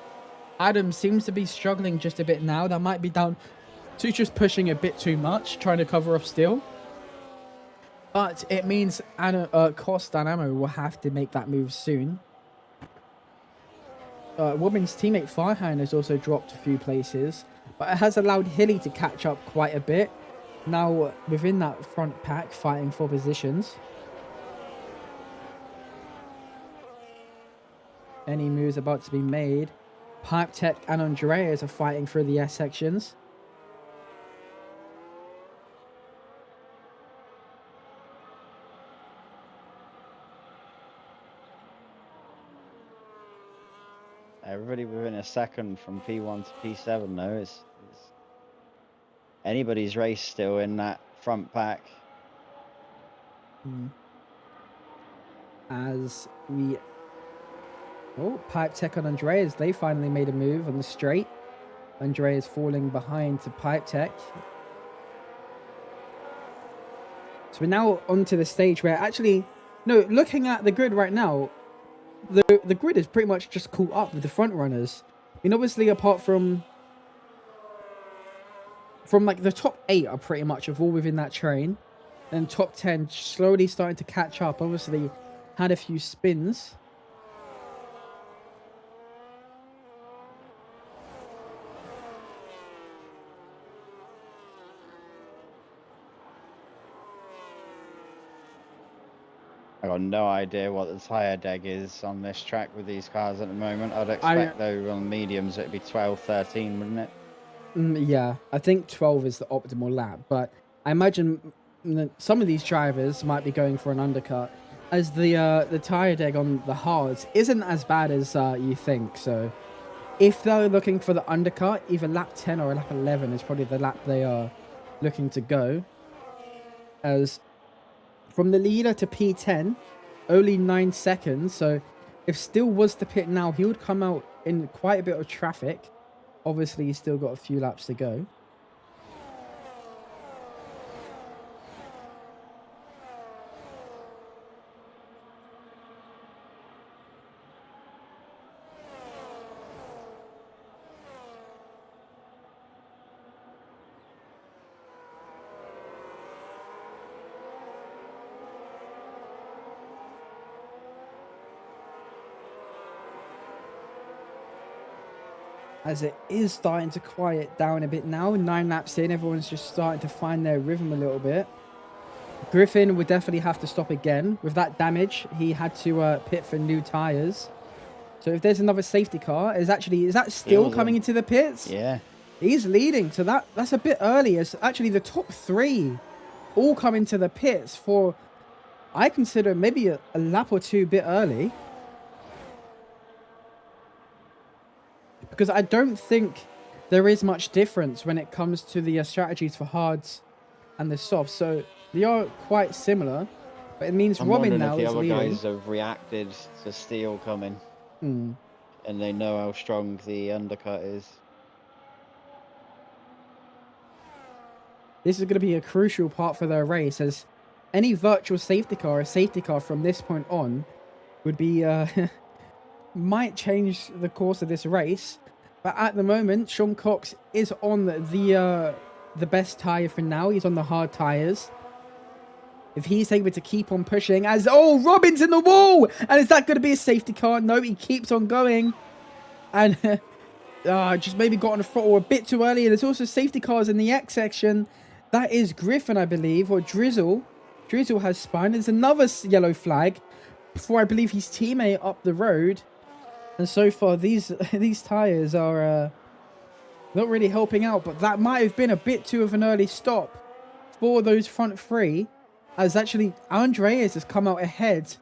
Adam seems to be struggling just a bit now. That might be down to just pushing a bit too much, trying to cover up Steel. But it means Cost Dynamo will have to make that move soon. Women's teammate Farhan has also dropped a few places, but it has allowed Hilly to catch up quite a bit. Now within that front pack, fighting for positions. Any moves about to be made. Pipe Tech and Andreas are fighting through the S sections. Everybody within a second from P1 to P7 though. It's anybody's race still in that front pack. As we... Oh, Pipe Tech on Andreas. They finally made a move on the straight. Andreas falling behind to Pipe Tech. So we're now onto the stage where actually... No, looking at the grid right now, the grid is pretty much just caught up with the front runners. I mean, obviously, apart from like the top 8 are pretty much all within that train. And top 10 slowly starting to catch up. Obviously, had a few spins. I got no idea what the tyre deg is on this track with these cars at the moment. I'd expect though on mediums it'd be 12, 13, wouldn't it? Yeah, I think 12 is the optimal lap, but I imagine some of these drivers might be going for an undercut, as the tyre deg on the hards isn't as bad as you think. So if they're looking for the undercut, either lap 10 or lap 11 is probably the lap they are looking to go. As from the leader to P10, only 9 seconds. So if Steel was to pit now, he would come out in quite a bit of traffic. Obviously, he's still got a few laps to go. As it is starting to quiet down a bit now. 9 laps in, everyone's just starting to find their rhythm a little bit. Griffin would definitely have to stop again. With that damage, he had to pit for new tyres. So if there's another safety car, is that still coming into the pits? Yeah. He's leading, so that's a bit early. It's actually the top 3 all come into the pits for, I consider, maybe a lap or 2 bit early. Because I don't think there is much difference when it comes to the strategies for hards and the softs. So they are quite similar, but it means I'm Robin wondering now if the is other leading. guys have reacted to steel coming, Hmm. and they know how strong the undercut is. This is going to be a crucial part for their race, as any virtual safety car, a safety car from this point on, would be might change the course of this race. But at the moment, Sean Cox is on the best tire for now. He's on the hard tires. If he's able to keep on pushing, as Robin's in the wall, and is that going to be a safety car? No, he keeps on going, and just maybe got on the throttle a bit too early. There's also safety cars in the X section. That is Griffin, I believe, or Drizzle. Drizzle has spun. There's another yellow flag before, I believe, his teammate up the road. And so far, these tires are not really helping out. But that might have been a bit too of an early stop for those front 3. As actually, Andreas has come out ahead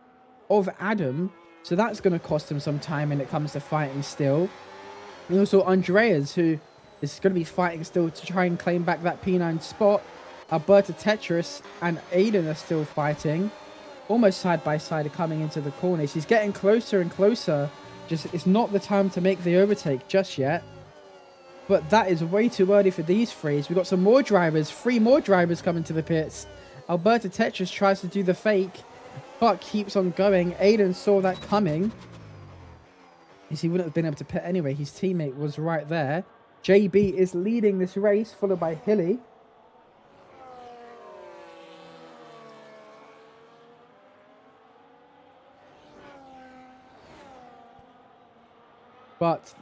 of Adam. So that's going to cost him some time when it comes to fighting still. And also Andreas, who is going to be fighting still to try and claim back that P9 spot. Alberta Tetris and Aiden are still fighting. Almost side by side, coming into the corners. He's getting closer and closer. Just, it's not the time to make the overtake just yet. But that is way too early for these 3s. We've got some more drivers. 3 more drivers coming to the pits. Alberta Tetris tries to do the fake, but keeps on going. Aiden saw that coming. He wouldn't have been able to pit anyway. His teammate was right there. JB is leading this race, followed by Hilly. But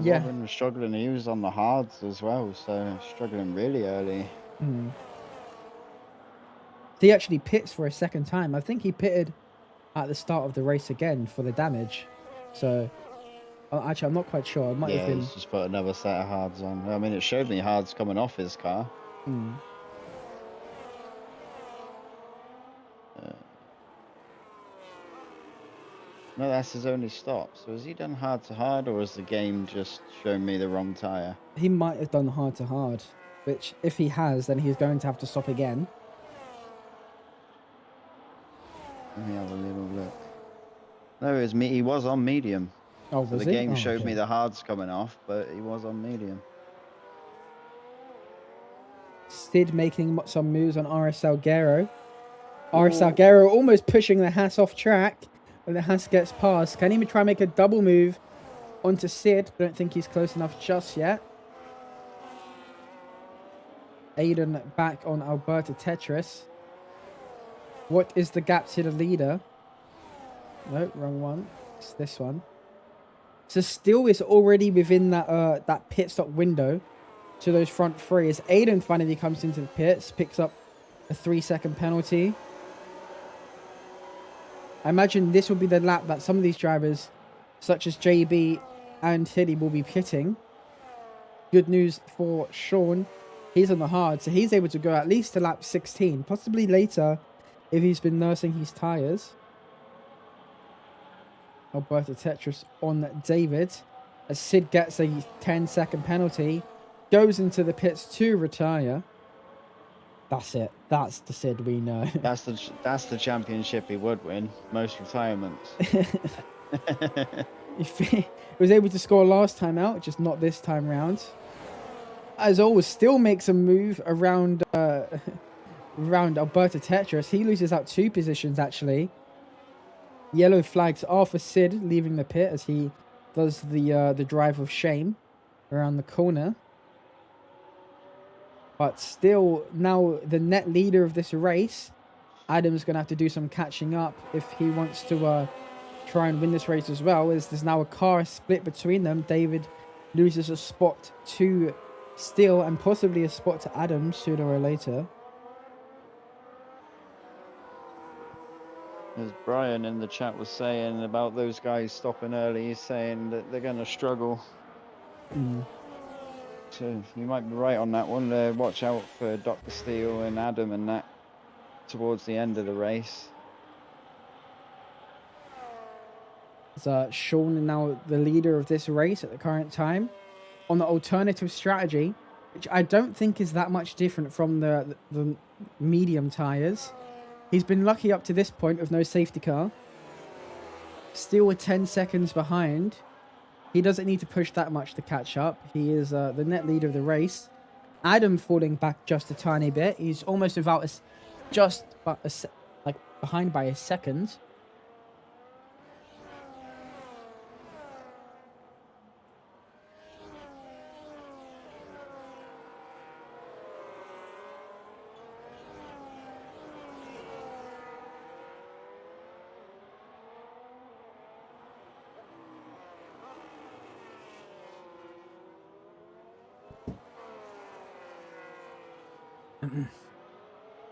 yeah, Robin was struggling. He was on the hards as well, so struggling really early. He actually pits for a second time. I think he pitted at the start of the race again for the damage. So actually, I'm not quite sure. It might have been. He's just put another set of hards on. I mean, it showed me hards coming off his car. No, that's his only stop. So has he done hard to hard, or has the game just shown me the wrong tyre? He might have done hard to hard, which if he has, then he's going to have to stop again. Let me have a little look. No, it was me. He was on medium. Oh, so was the he? game Oh, showed okay. me the hards coming off, but he was on medium. Sid making some moves on RS Salguero. RS Salguero almost pushing the Haas off track. When the Haas gets past, can he try and make a double move onto Sid? Don't think he's close enough just yet. Aiden back on Alberta Tetris. What is the gap to the leader? No, wrong one. It's this one. So still is already within that that pit stop window to those front 3. As Aiden finally comes into the pits, picks up a 3-second penalty. I imagine this will be the lap that some of these drivers, such as JB and Hilly, will be pitting. Good news for Sean. He's on the hard, so he's able to go at least to lap 16, possibly later if he's been nursing his tyres. Alberta Tetris on David. As Sid gets a 10-second penalty, goes into the pits to retire. That's it. That's the Sid we know. That's the championship he would win. Most retirements. He was able to score last time out, just not this time round. As always, still makes a move around around Alberta Tetris. He loses out 2 positions actually. Yellow flags are for Sid leaving the pit as he does the drive of shame around the corner. But still, now the net leader of this race, Adam's going to have to do some catching up if he wants to try and win this race as well, as there's now a car split between them. David loses a spot to Steele and possibly a spot to Adam sooner or later. As Brian in the chat was saying about those guys stopping early, he's saying that they're going to struggle. Mm. So you might be right on that one. Watch out for Dr. Steele and Adam and that towards the end of the race. So Sean now the leader of this race at the current time on the alternative strategy, which I don't think is that much different from the medium tires. He's been lucky up to this point with no safety car. Still 10 seconds behind. He doesn't need to push that much to catch up. He is the net leader of the race. Adam falling back just a tiny bit. He's almost without us, just like behind by a second.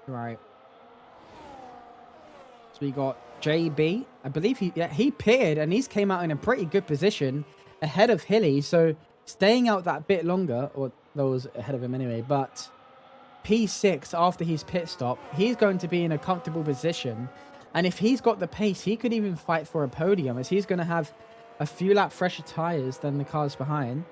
Right. So we got JB. I believe he pitted and he's came out in a pretty good position ahead of Hilly. So staying out that bit longer, or those ahead of him anyway. But P6 after his pit stop, he's going to be in a comfortable position. And if he's got the pace, he could even fight for a podium, as he's going to have a few lap fresher tires than the cars behind.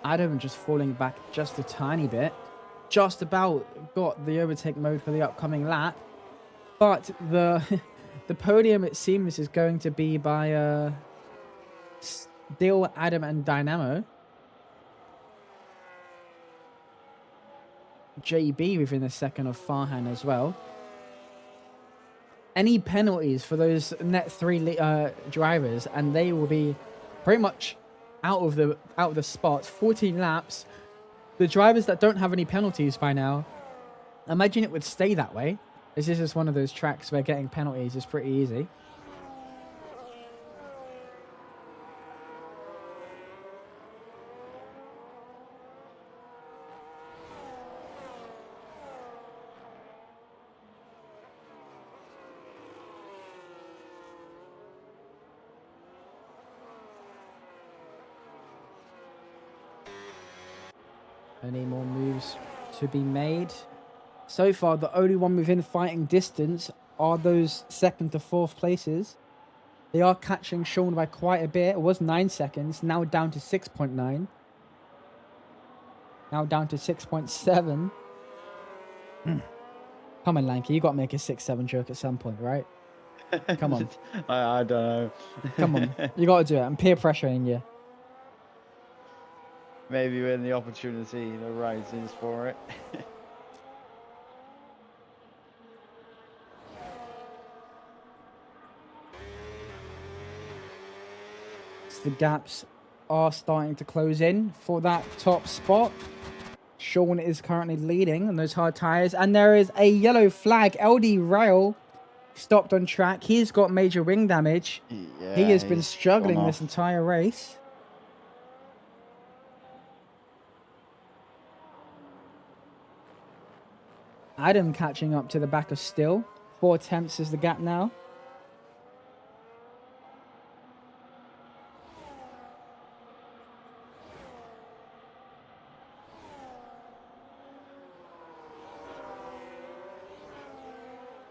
Adam just falling back just a tiny bit. Just about got the overtake mode for the upcoming lap. But the the podium, it seems, is going to be by Still, Adam, and Dynamo. JB within a second of Farhan as well. Any penalties for those net 3 drivers, and they will be pretty much out of the spot. 14 laps. The drivers that don't have any penalties by now, imagine it would stay that way. This is just one of those tracks where getting penalties is pretty easy. Any more moves to be made? So far, the only one within fighting distance are those second to fourth places. They are catching Sean by quite a bit. It was 9 seconds, now down to 6.9. Now down to 6.7. Come on, Lanky, you got to make a 6-7 joke at some point, right? Come on. I don't know. Come on. You got to do it. I'm peer pressuring you. Maybe when the opportunity arises for it. So the gaps are starting to close in for that top spot. Sean is currently leading on those hard tires, and there is a yellow flag. LD Rail stopped on track. He's got major wing damage. Yeah, he has been struggling this entire race. Adam catching up to the back of Still. 4 attempts is the gap now.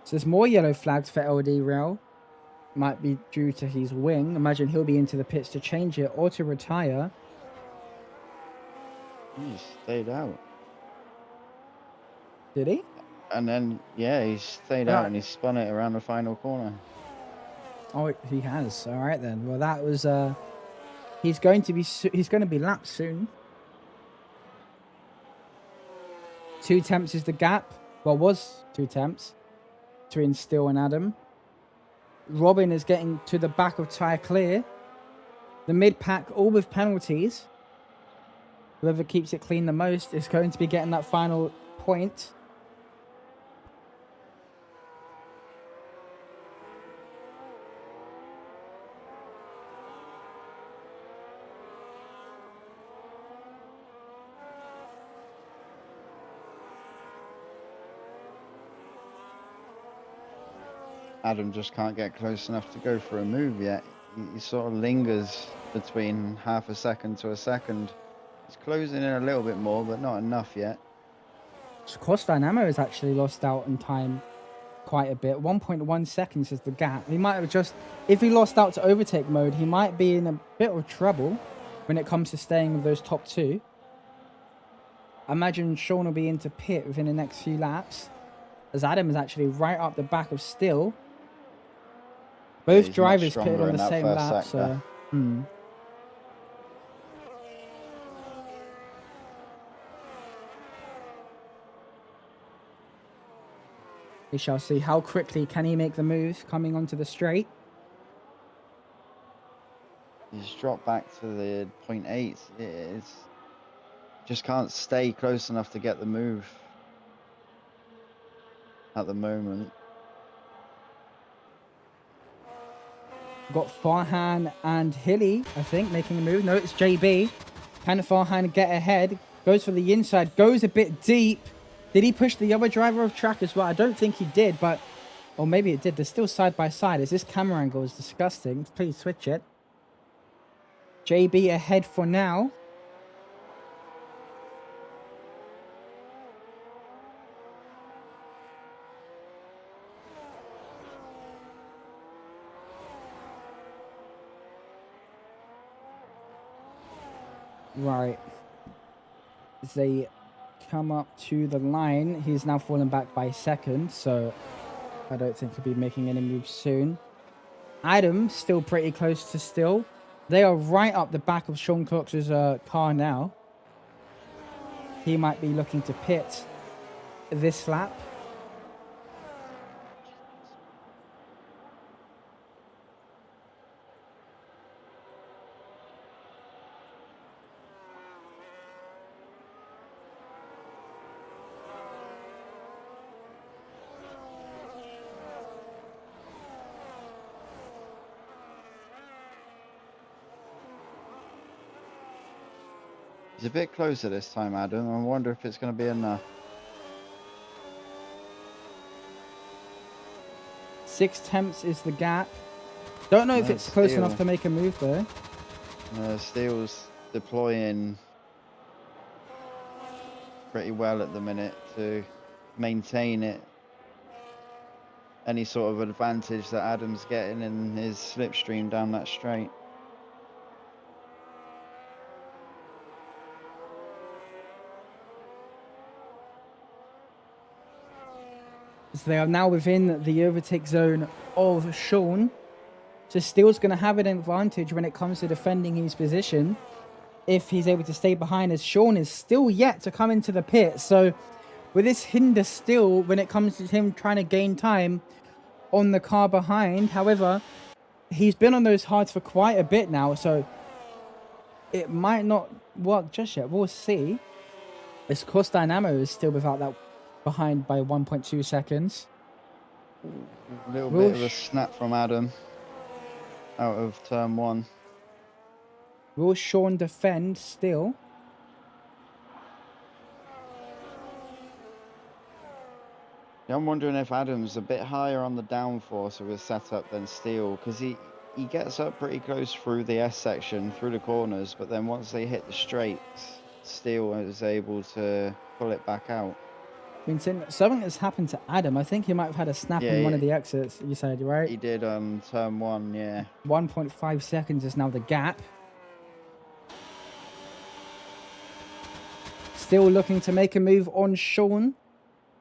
So there's more yellow flags for LD Rail. Might be due to his wing. Imagine he'll be into the pits to change it or to retire. He stayed out. Did he? And then, yeah, he stayed out and he spun it around the final corner. Oh, he has. All right then. Well, that was he's going to be lapped soon. 2 attempts is the gap. Well, was 2 attempts between Still and Adam. Robin is getting to the back of Tyre Clear. The mid pack, all with penalties. Whoever keeps it clean the most is going to be getting that final point. Adam just can't get close enough to go for a move yet. He sort of lingers between half a second to a second. He's closing in a little bit more, but not enough yet. Course Dynamo has actually lost out on time quite a bit. 1.1 seconds is the gap. He might have just, if he lost out to overtake mode, he might be in a bit of trouble when it comes to staying with those top two. I imagine Sean will be into pit within the next few laps, as Adam is actually right up the back of Still. Both He's drivers pitted on the same lap, sector. so we shall see how quickly can he make the move coming onto the straight. He's dropped back to the 0.8. It's just can't stay close enough to get the move at the moment. Got Farhan and Hilly, I think, making a move. No, it's JB. Can Farhan get ahead? Goes for the inside, goes a bit deep. Did he push the other driver off track as well? I don't think he did, but... Or maybe it did. They're still side by side. As this camera angle is disgusting. Please switch it. JB ahead for now. Right. As they come up to the line, he's now fallen back by a second, so I don't think he'll be making any moves soon. Adam still pretty close to Still. They are right up the back of Sean Cox's car now. He might be looking to pit this lap. He's a bit closer this time, Adam. I wonder if it's going to be enough. 6 tenths is the gap. Don't know if it's close enough to make a move though. Steele's deploying pretty well at the minute to maintain it. Any sort of advantage that Adam's getting in his slipstream down that straight. So they are now within the overtake zone of Sean. So Steele's going to have an advantage when it comes to defending his position if he's able to stay behind, as Sean is still yet to come into the pit. So with this hinder still when it comes to him trying to gain time on the car behind. However, he's been on those hards for quite a bit now, so it might not work just yet. We'll see. This course Dynamo is still without that behind by 1.2 seconds. A little bit of a snap from Adam out of turn one. Will Sean defend still? Yeah, I'm wondering if Adam's a bit higher on the downforce of his setup than Steele, because he gets up pretty close through the S section, through the corners, but then once they hit the straights, Steele is able to pull it back out. I mean, something has happened to Adam. I think he might have had a snap on one of the exits, you said, right? He did on turn one, yeah. 1.5 seconds is now the gap. Still looking to make a move on Sean.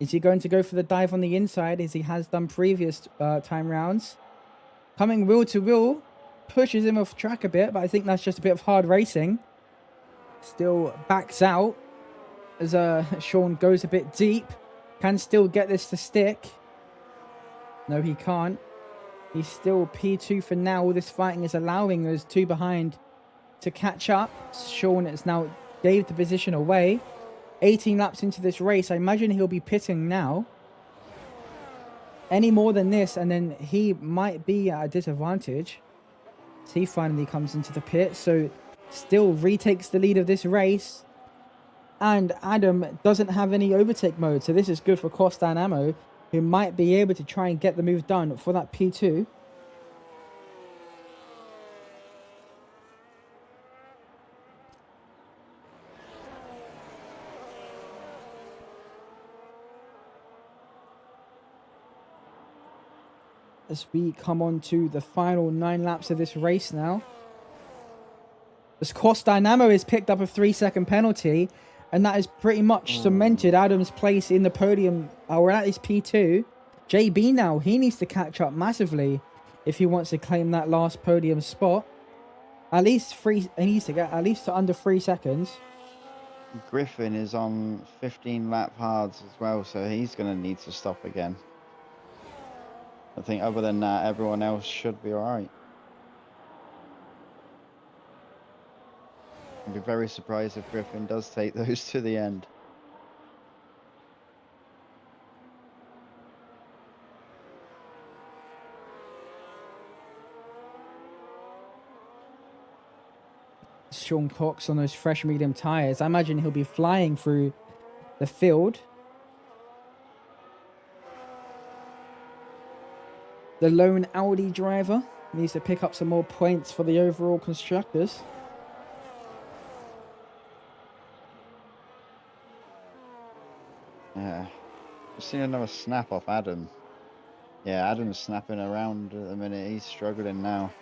Is he going to go for the dive on the inside as he has done previous time rounds? Coming wheel to wheel, pushes him off track a bit, but I think that's just a bit of hard racing. Still backs out as Sean goes a bit deep. Can still get this to stick. No, he can't. He's still P2 for now. All this fighting is allowing those two behind to catch up. Sean has now gave the position away. 18 laps into this race. I imagine he'll be pitting now. Any more than this, and then he might be at a disadvantage. So he finally comes into the pit. So still retakes the lead of this race. And Adam doesn't have any overtake mode. So this is good for Cost Dynamo. who might be able to try and get the move done for that P2. As we come on to the final 9 laps of this race now. As Cost Dynamo has picked up a 3-second penalty, and that has pretty much cemented Adam's place in the podium, or at least P2. JB now, he needs to catch up massively if he wants to claim that last podium spot. At least he needs to get at least to under 3 seconds. Griffin is on 15 lap hards as well, so he's going to need to stop again. I think other than that, everyone else should be all right. I'd be very surprised if Griffin does take those to the end. Sean Cox on those fresh medium tyres. I imagine he'll be flying through the field. The lone Audi driver needs to pick up some more points for the overall constructors. Yeah. I've seen another snap off Adam. Yeah, Adam's snapping around at the minute. He's struggling now.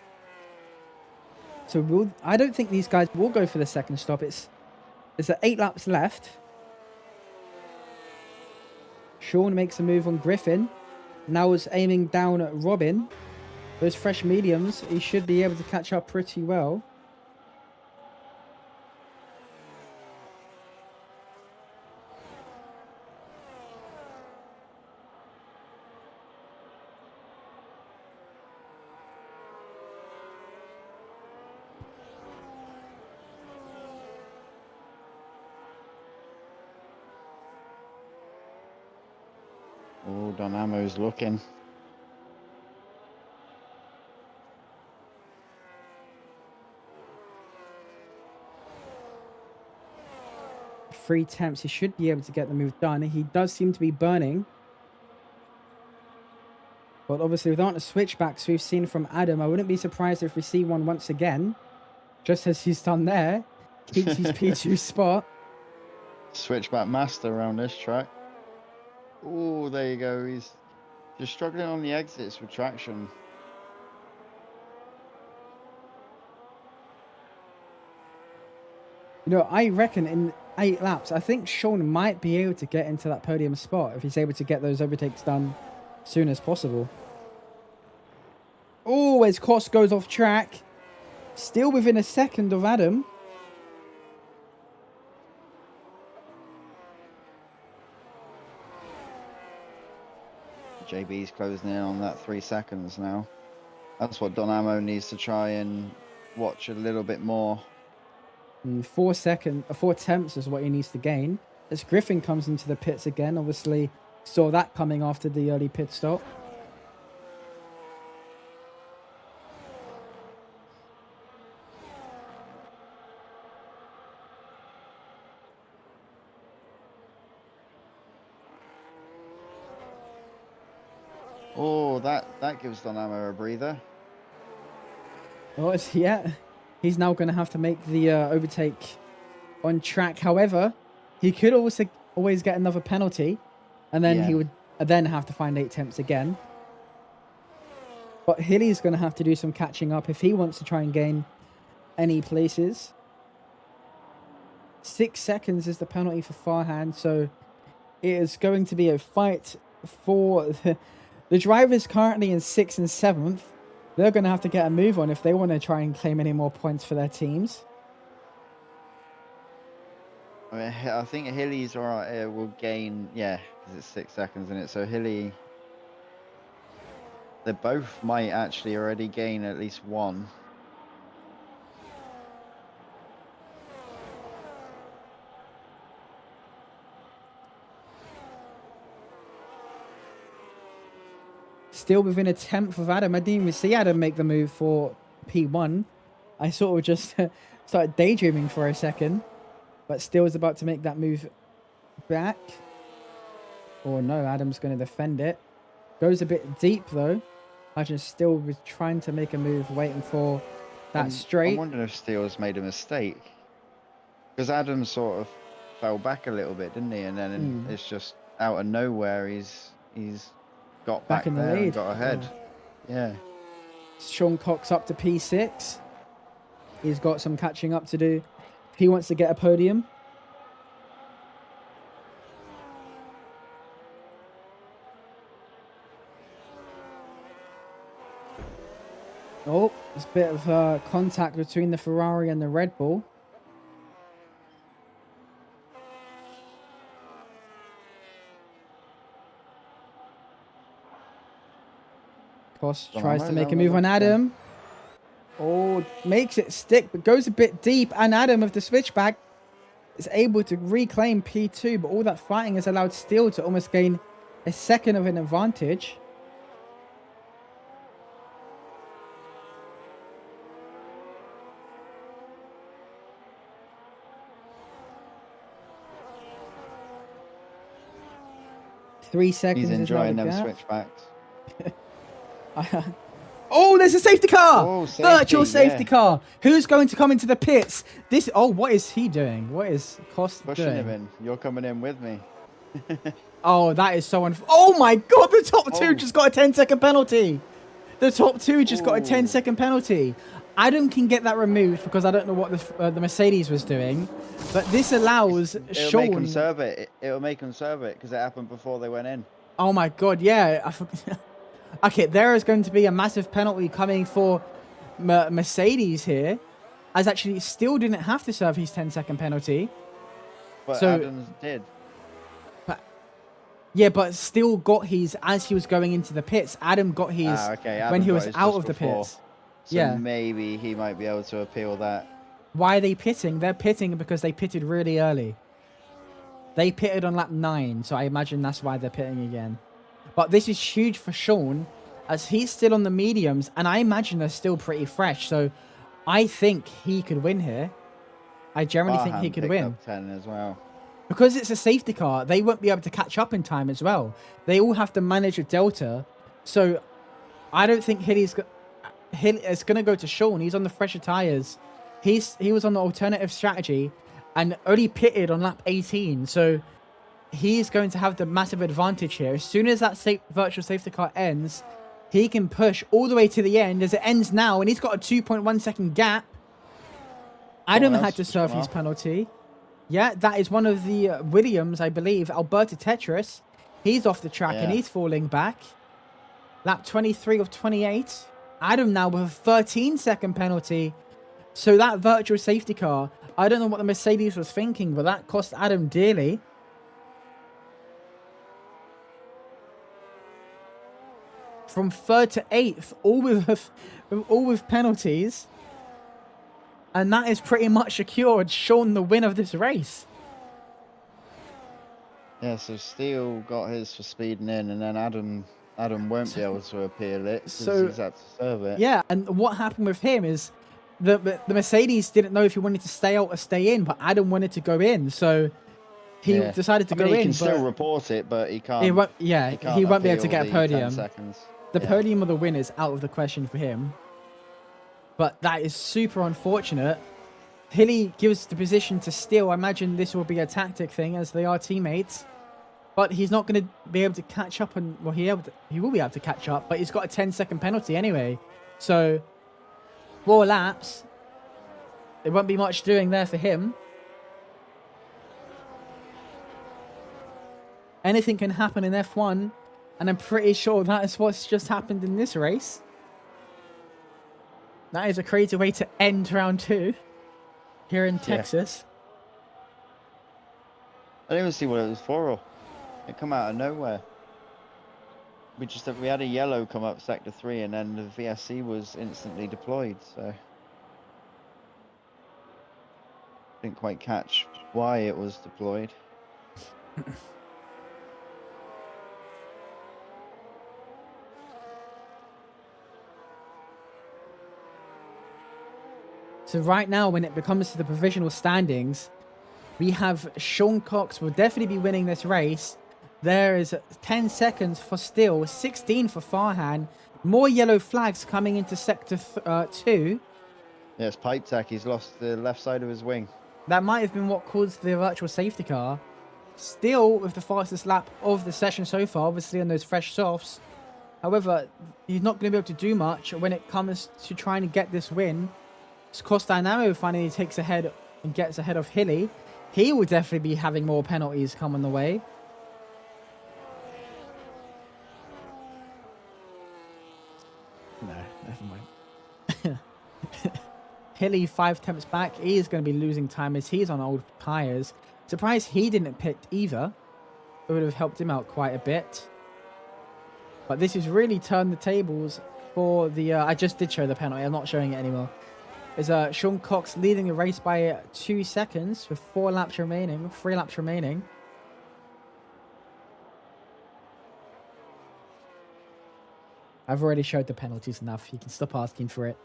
So I don't think these guys will go for the second stop. There's 8 laps left. Sean makes a move on Griffin. Now is aiming down at Robin. Those fresh mediums, he should be able to catch up pretty well. Oh, Dynamo's looking. Three attempts, he should be able to get the move done. He does seem to be burning. But obviously without the switchbacks we've seen from Adam, I wouldn't be surprised if we see one once again. Just as he's done there. Keeps his P2 spot. Switchback master around this track. Oh, there you go. He's just struggling on the exits with traction. You know, I reckon in 8 laps, I think Sean might be able to get into that podium spot if he's able to get those overtakes done as soon as possible. Oh, as Koss goes off track. Still within a second of Adam. JB's closing in on that 3 seconds now. That's what Dynamo needs to try and watch a little bit more. And 4 attempts is what he needs to gain. As Griffin comes into the pits again, obviously saw that coming after the early pit stop. Oh, that gives Dynamo a breather. Oh, yeah. He's now going to have to make the overtake on track. However, he could also always get another penalty, and then he would then have to find 8 attempts again. But Hilly's going to have to do some catching up if he wants to try and gain any places. 6 seconds is the penalty for Farhan, so it is going to be a fight for the drivers currently in 6th and 7th. They're going to have to get a move on if they want to try and claim any more points for their teams. I think Hilly's alright. Will gain, yeah, because it's 6 seconds in it. So Hilly, they both might actually already gain at least one. Still within a tenth of Adam. I didn't even see Adam make the move for P1. I sort of just started daydreaming for a second. But still is about to make that move back. Oh no, Adam's going to defend it. Goes a bit deep though. Imagine still was trying to make a move, waiting for that I'm straight. wondering if Steele's made a mistake. Because Adam sort of fell back a little bit, didn't he? And then it's just out of nowhere he's got Back back in the there and lead. got ahead. Oh. Yeah. Sean Cox up to P6. He's got some catching up to do. He wants to get a podium. Oh, there's a bit of contact between the Ferrari and the Red Bull. Koss tries to make a move on Adam. Oh, makes it stick, but goes a bit deep. And Adam of the switchback is able to reclaim P2, but all that fighting has allowed Steele to almost gain a second of an advantage. Three seconds. He's enjoying them switchbacks. Oh, there's a safety car! Oh, safety, virtual safety car. Who's going to come into the pits? This. Oh, what is he doing? What is Koss Pushing doing? him in. You're coming in with me. Oh, that is so Oh my god, the top two just got a 10-second penalty. The top two just got a 10-second penalty. Adam can get that removed because I don't know what the Mercedes was doing, but this allows Sean. Make him serve it. It'll make him serve it because it happened before they went in. Oh my god, yeah. Okay, there is going to be a massive penalty coming for Mercedes here, as actually still didn't have to serve his 10-second penalty. But Adams did. Yeah, but still got his as he was going into the pits. Adam got his when he was out of the pits. So yeah, maybe he might be able to appeal that. Why are they pitting? They're pitting because they pitted really early. They pitted on lap 9, so I imagine that's why they're pitting again. But this is huge for Sean, as he's still on the mediums, and I imagine they're still pretty fresh. So I think he could win here. I generally think he could win. Up 10 as well. Because it's a safety car, they won't be able to catch up in time as well. They all have to manage a delta. So I don't think Hilly's going to go to Sean. He's on the fresher tyres. He was on the alternative strategy and only pitted on lap 18. So he's going to have the massive advantage here. As soon as that virtual safety car ends, he can push all the way to the end as it ends now. And he's got a 2.1 second gap. Adam had to serve his penalty. Yeah, that is one of the Williams, I believe, Alberta Tetris. He's off the track and he's falling back. Lap 23 of 28. Adam now with a 13-second penalty. So that virtual safety car, I don't know what the Mercedes was thinking, but that cost Adam dearly. From 3rd to 8th, all with penalties. And that is pretty much secured Sean the win of this race. Yeah, so Steele got his for speeding in, and then Adam won't be able to appeal it because he's had to serve it. Yeah, and what happened with him is the Mercedes didn't know if he wanted to stay out or stay in, but Adam wanted to go in, so he decided to go in. He can still report it, but he can't. He won't be able to get a podium. The podium or the win is out of the question for him. But that is super unfortunate. Hilly gives the position to Steele. I imagine this will be a tactic thing as they are teammates. But he's not going to be able to catch up. And well, he will be able to catch up. But he's got a 10-second penalty anyway. So 4 laps. There won't be much doing there for him. Anything can happen in F1. And I'm pretty sure that is what's just happened in this race. That is a crazy way to end round 2 here in Texas. I didn't even see what it was for. It come out of nowhere. We had a yellow come up sector 3, and then the VSC was instantly deployed. So didn't quite catch why it was deployed. So right now, when it becomes to the provisional standings, we have Sean Cox will definitely be winning this race. There is 10 seconds for Steele, 16 for Farhan. More yellow flags coming into sector 2. Yeah, it's pipe tech. He's lost the left side of his wing. That might have been what caused the virtual safety car. Still with the fastest lap of the session so far, obviously on those fresh softs. However, he's not going to be able to do much when it comes to trying to get this win. Costa Dynamo finally takes ahead and gets ahead of Hilly. He will definitely be having more penalties coming the way. No, never mind. Hilly 5 attempts back. He is going to be losing time as he's on old tyres. Surprised he didn't pit either. It would have helped him out quite a bit. But this has really turned the tables for the... I just did show the penalty. I'm not showing it anymore. Is Sean Cox leading the race by 2 seconds with 4 laps remaining, 3 laps remaining. I've already showed the penalties enough. You can stop asking for it.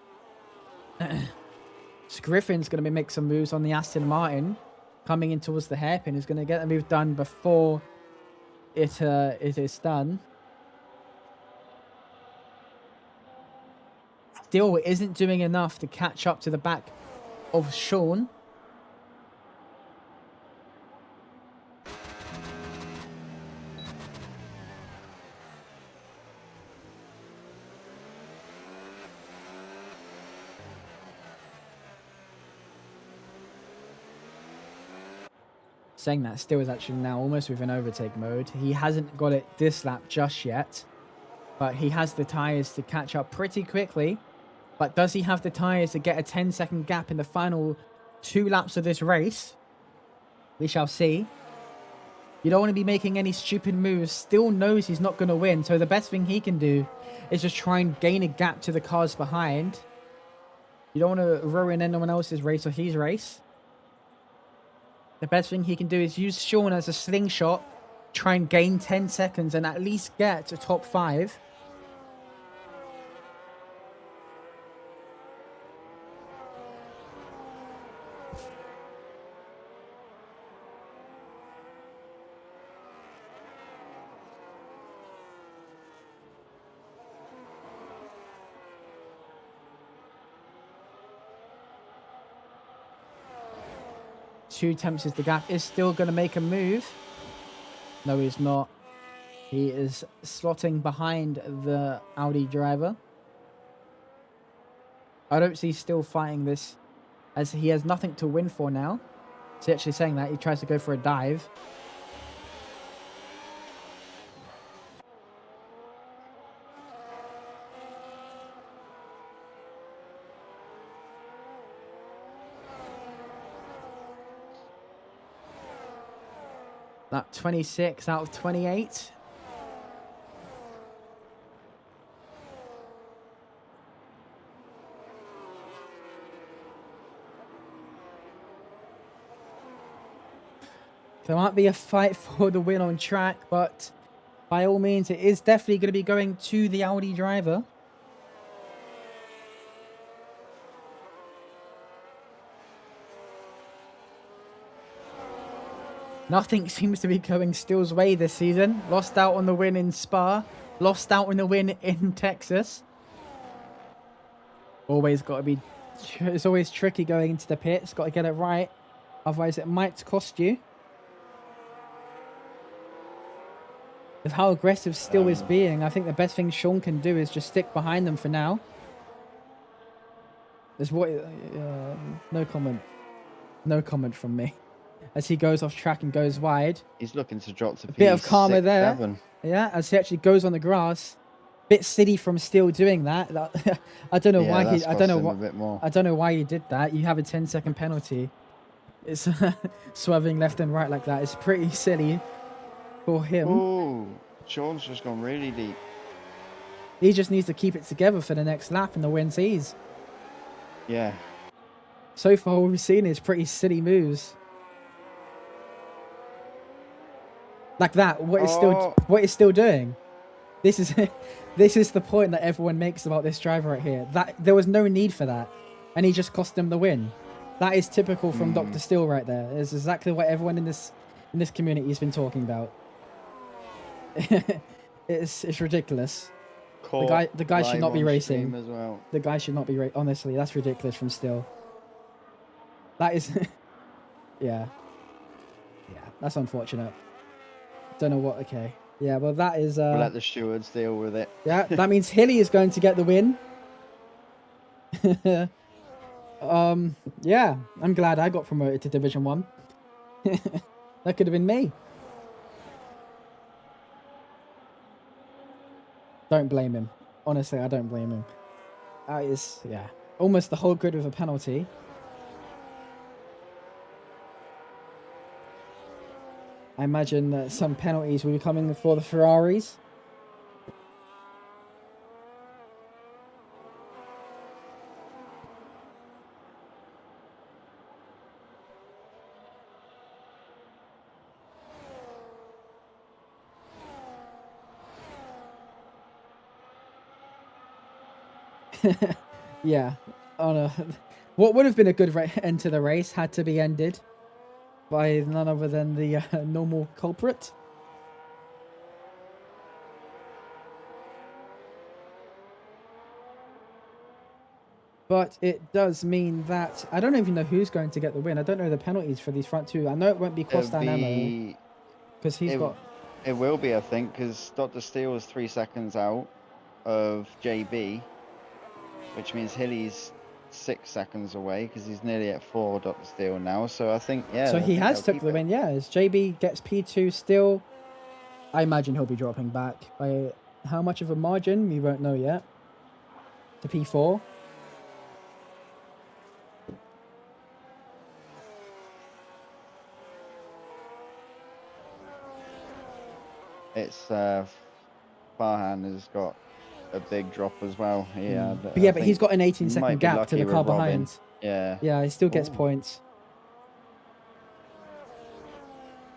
Griffin's going to be making some moves on the Aston Martin. Coming in towards the hairpin. Is going to get the move done before it is done. Still isn't doing enough to catch up to the back of Sean. Saying that, Still is actually now almost within overtake mode. He hasn't got it this lap just yet, but he has the tyres to catch up pretty quickly. But does he have the tyres to get a 10-second gap in the final 2 laps of this race? We shall see. You don't want to be making any stupid moves. Still knows he's not going to win, so the best thing he can do is just try and gain a gap to the cars behind. You don't want to ruin anyone else's race or his race. The best thing he can do is use Sean as a slingshot, try and gain 10 seconds and at least get to top 5. Two attempts is the gap. Is Still going to make a move. No, he's not. He is slotting behind the Audi driver. I don't see Still fighting this as he has nothing to win for now. So actually saying that, he tries to go for a dive. That 26 out of 28. There might be a fight for the win on track, but by all means, it is definitely going to be going to the Audi driver. Nothing seems to be going Still's way this season. Lost out on the win in Spa. Lost out on the win in Texas. Always got to be... It's always tricky going into the pits. Got to get it right. Otherwise, it might cost you. With how aggressive Still is being, I think the best thing Sean can do is just stick behind them for now. There's what... no comment. No comment from me. As he goes off track and goes wide. He's looking to drop to P6, bit of karma there. 7. Yeah, as he actually goes on the grass. Bit silly from Still doing that. I don't know why he. I don't know what. A bit more. I don't know why he did that. You have a 10-second penalty. It's swerving left and right like that. It's pretty silly for him. Oh, Sean's just gone really deep. He just needs to keep it together for the next lap and the win sees. Yeah. So far, all we've seen is pretty silly moves. Like that. What is Still doing? This is this is the point that everyone makes about this driver right here. That there was no need for that, and he just cost him the win. That is typical from Dr. Still right there. It's exactly what everyone in this community has been talking about. It's ridiculous. Caught The guy should live not be on stream racing. as well. The guy should not be honestly, that's ridiculous from Still. That is yeah. Yeah, that's unfortunate. Don't know what okay. Yeah, well that is We'll let the stewards deal with it. yeah, that means Hilly is going to get the win. Yeah, I'm glad I got promoted to Division 1. That could have been me. Don't blame him. Honestly, I don't blame him. That is, yeah, almost the whole grid with a penalty. I imagine that some penalties will be coming for the Ferraris. Yeah, on a what would have been a good end to the race had to be ended by none other than the normal culprit. But it does mean that I don't even know who's going to get the win. I don't know the penalties for these front two. I know it won't be It'll Costa and Ammo be. because he's got. It will be, I think, because Dr. Steele is 3 seconds out of JB, which means Hilly's 6 seconds away because he's nearly at 4 Dr. Steele now. So I think, yeah. So I he think has they'll took keep the it. win. Yeah, as JB gets P2 still. I imagine he'll be dropping back by how much of a margin we won't know yet. To P4. It's Farhan has got a big drop as well. Yeah, But I yeah, but he's think got an 18-second might be gap to lucky the with car Robin. behind. Yeah. Yeah, he still gets Ooh. points.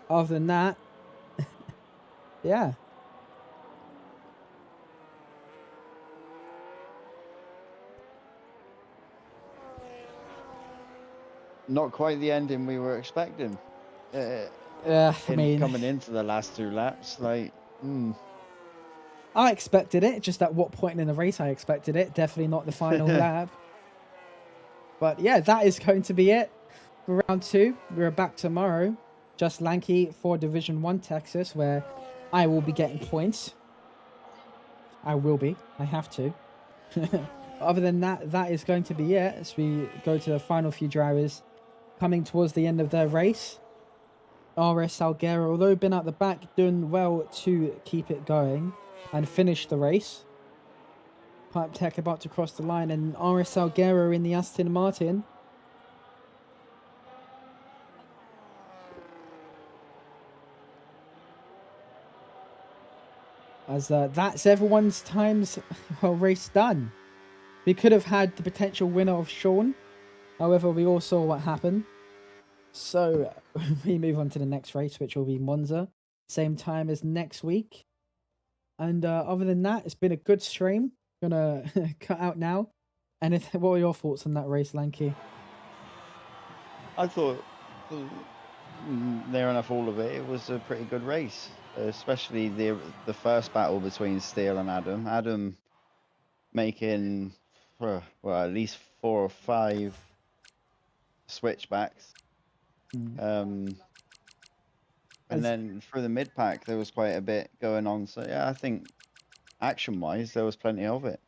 Other than that, yeah. Not quite the ending we were expecting. I mean, coming into the last 2 laps, like, I expected it. Just at what point in the race I expected it. Definitely not the final lap. But yeah, that is going to be it for round 2. We're back tomorrow. Just Lanky for Division 1 Texas, where I will be getting points. I will be. I have to. Other than that, that is going to be it as we go to the final few drivers coming towards the end of their race. RS Salguero, although been at the back, doing well to keep it going and finish the race. Pipe Tech about to cross the line, and RS Salguero in the Aston Martin. As that's everyone's times race done. We could have had the potential winner of Sean. However, we all saw what happened. So we move on to the next race, which will be Monza. Same time as next week. And other than that, it's been a good stream. Gonna cut out now. And what were your thoughts on that race, Lanky? I thought, near enough all of it, it was a pretty good race. Especially the first battle between Steele and Adam. Adam making, well, at least 4 or 5 switchbacks. And then through the mid pack, there was quite a bit going on. So yeah, I think action-wise, there was plenty of it.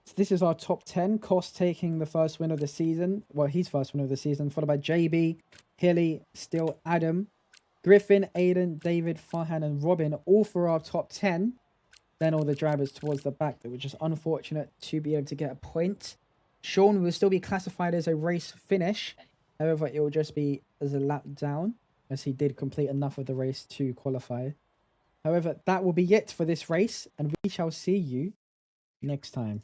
So this is our top 10. Koss taking the first win of the season. Well, his first win of the season, followed by JB, Hilly, Still, Adam, Griffin, Aiden, David, Farhan, and Robin, all for our top 10. Then all the drivers towards the back that were just unfortunate to be able to get a point. Sean will still be classified as a race finish. However, it will just be as a lap down, as he did complete enough of the race to qualify. However, that will be it for this race, and we shall see you next time.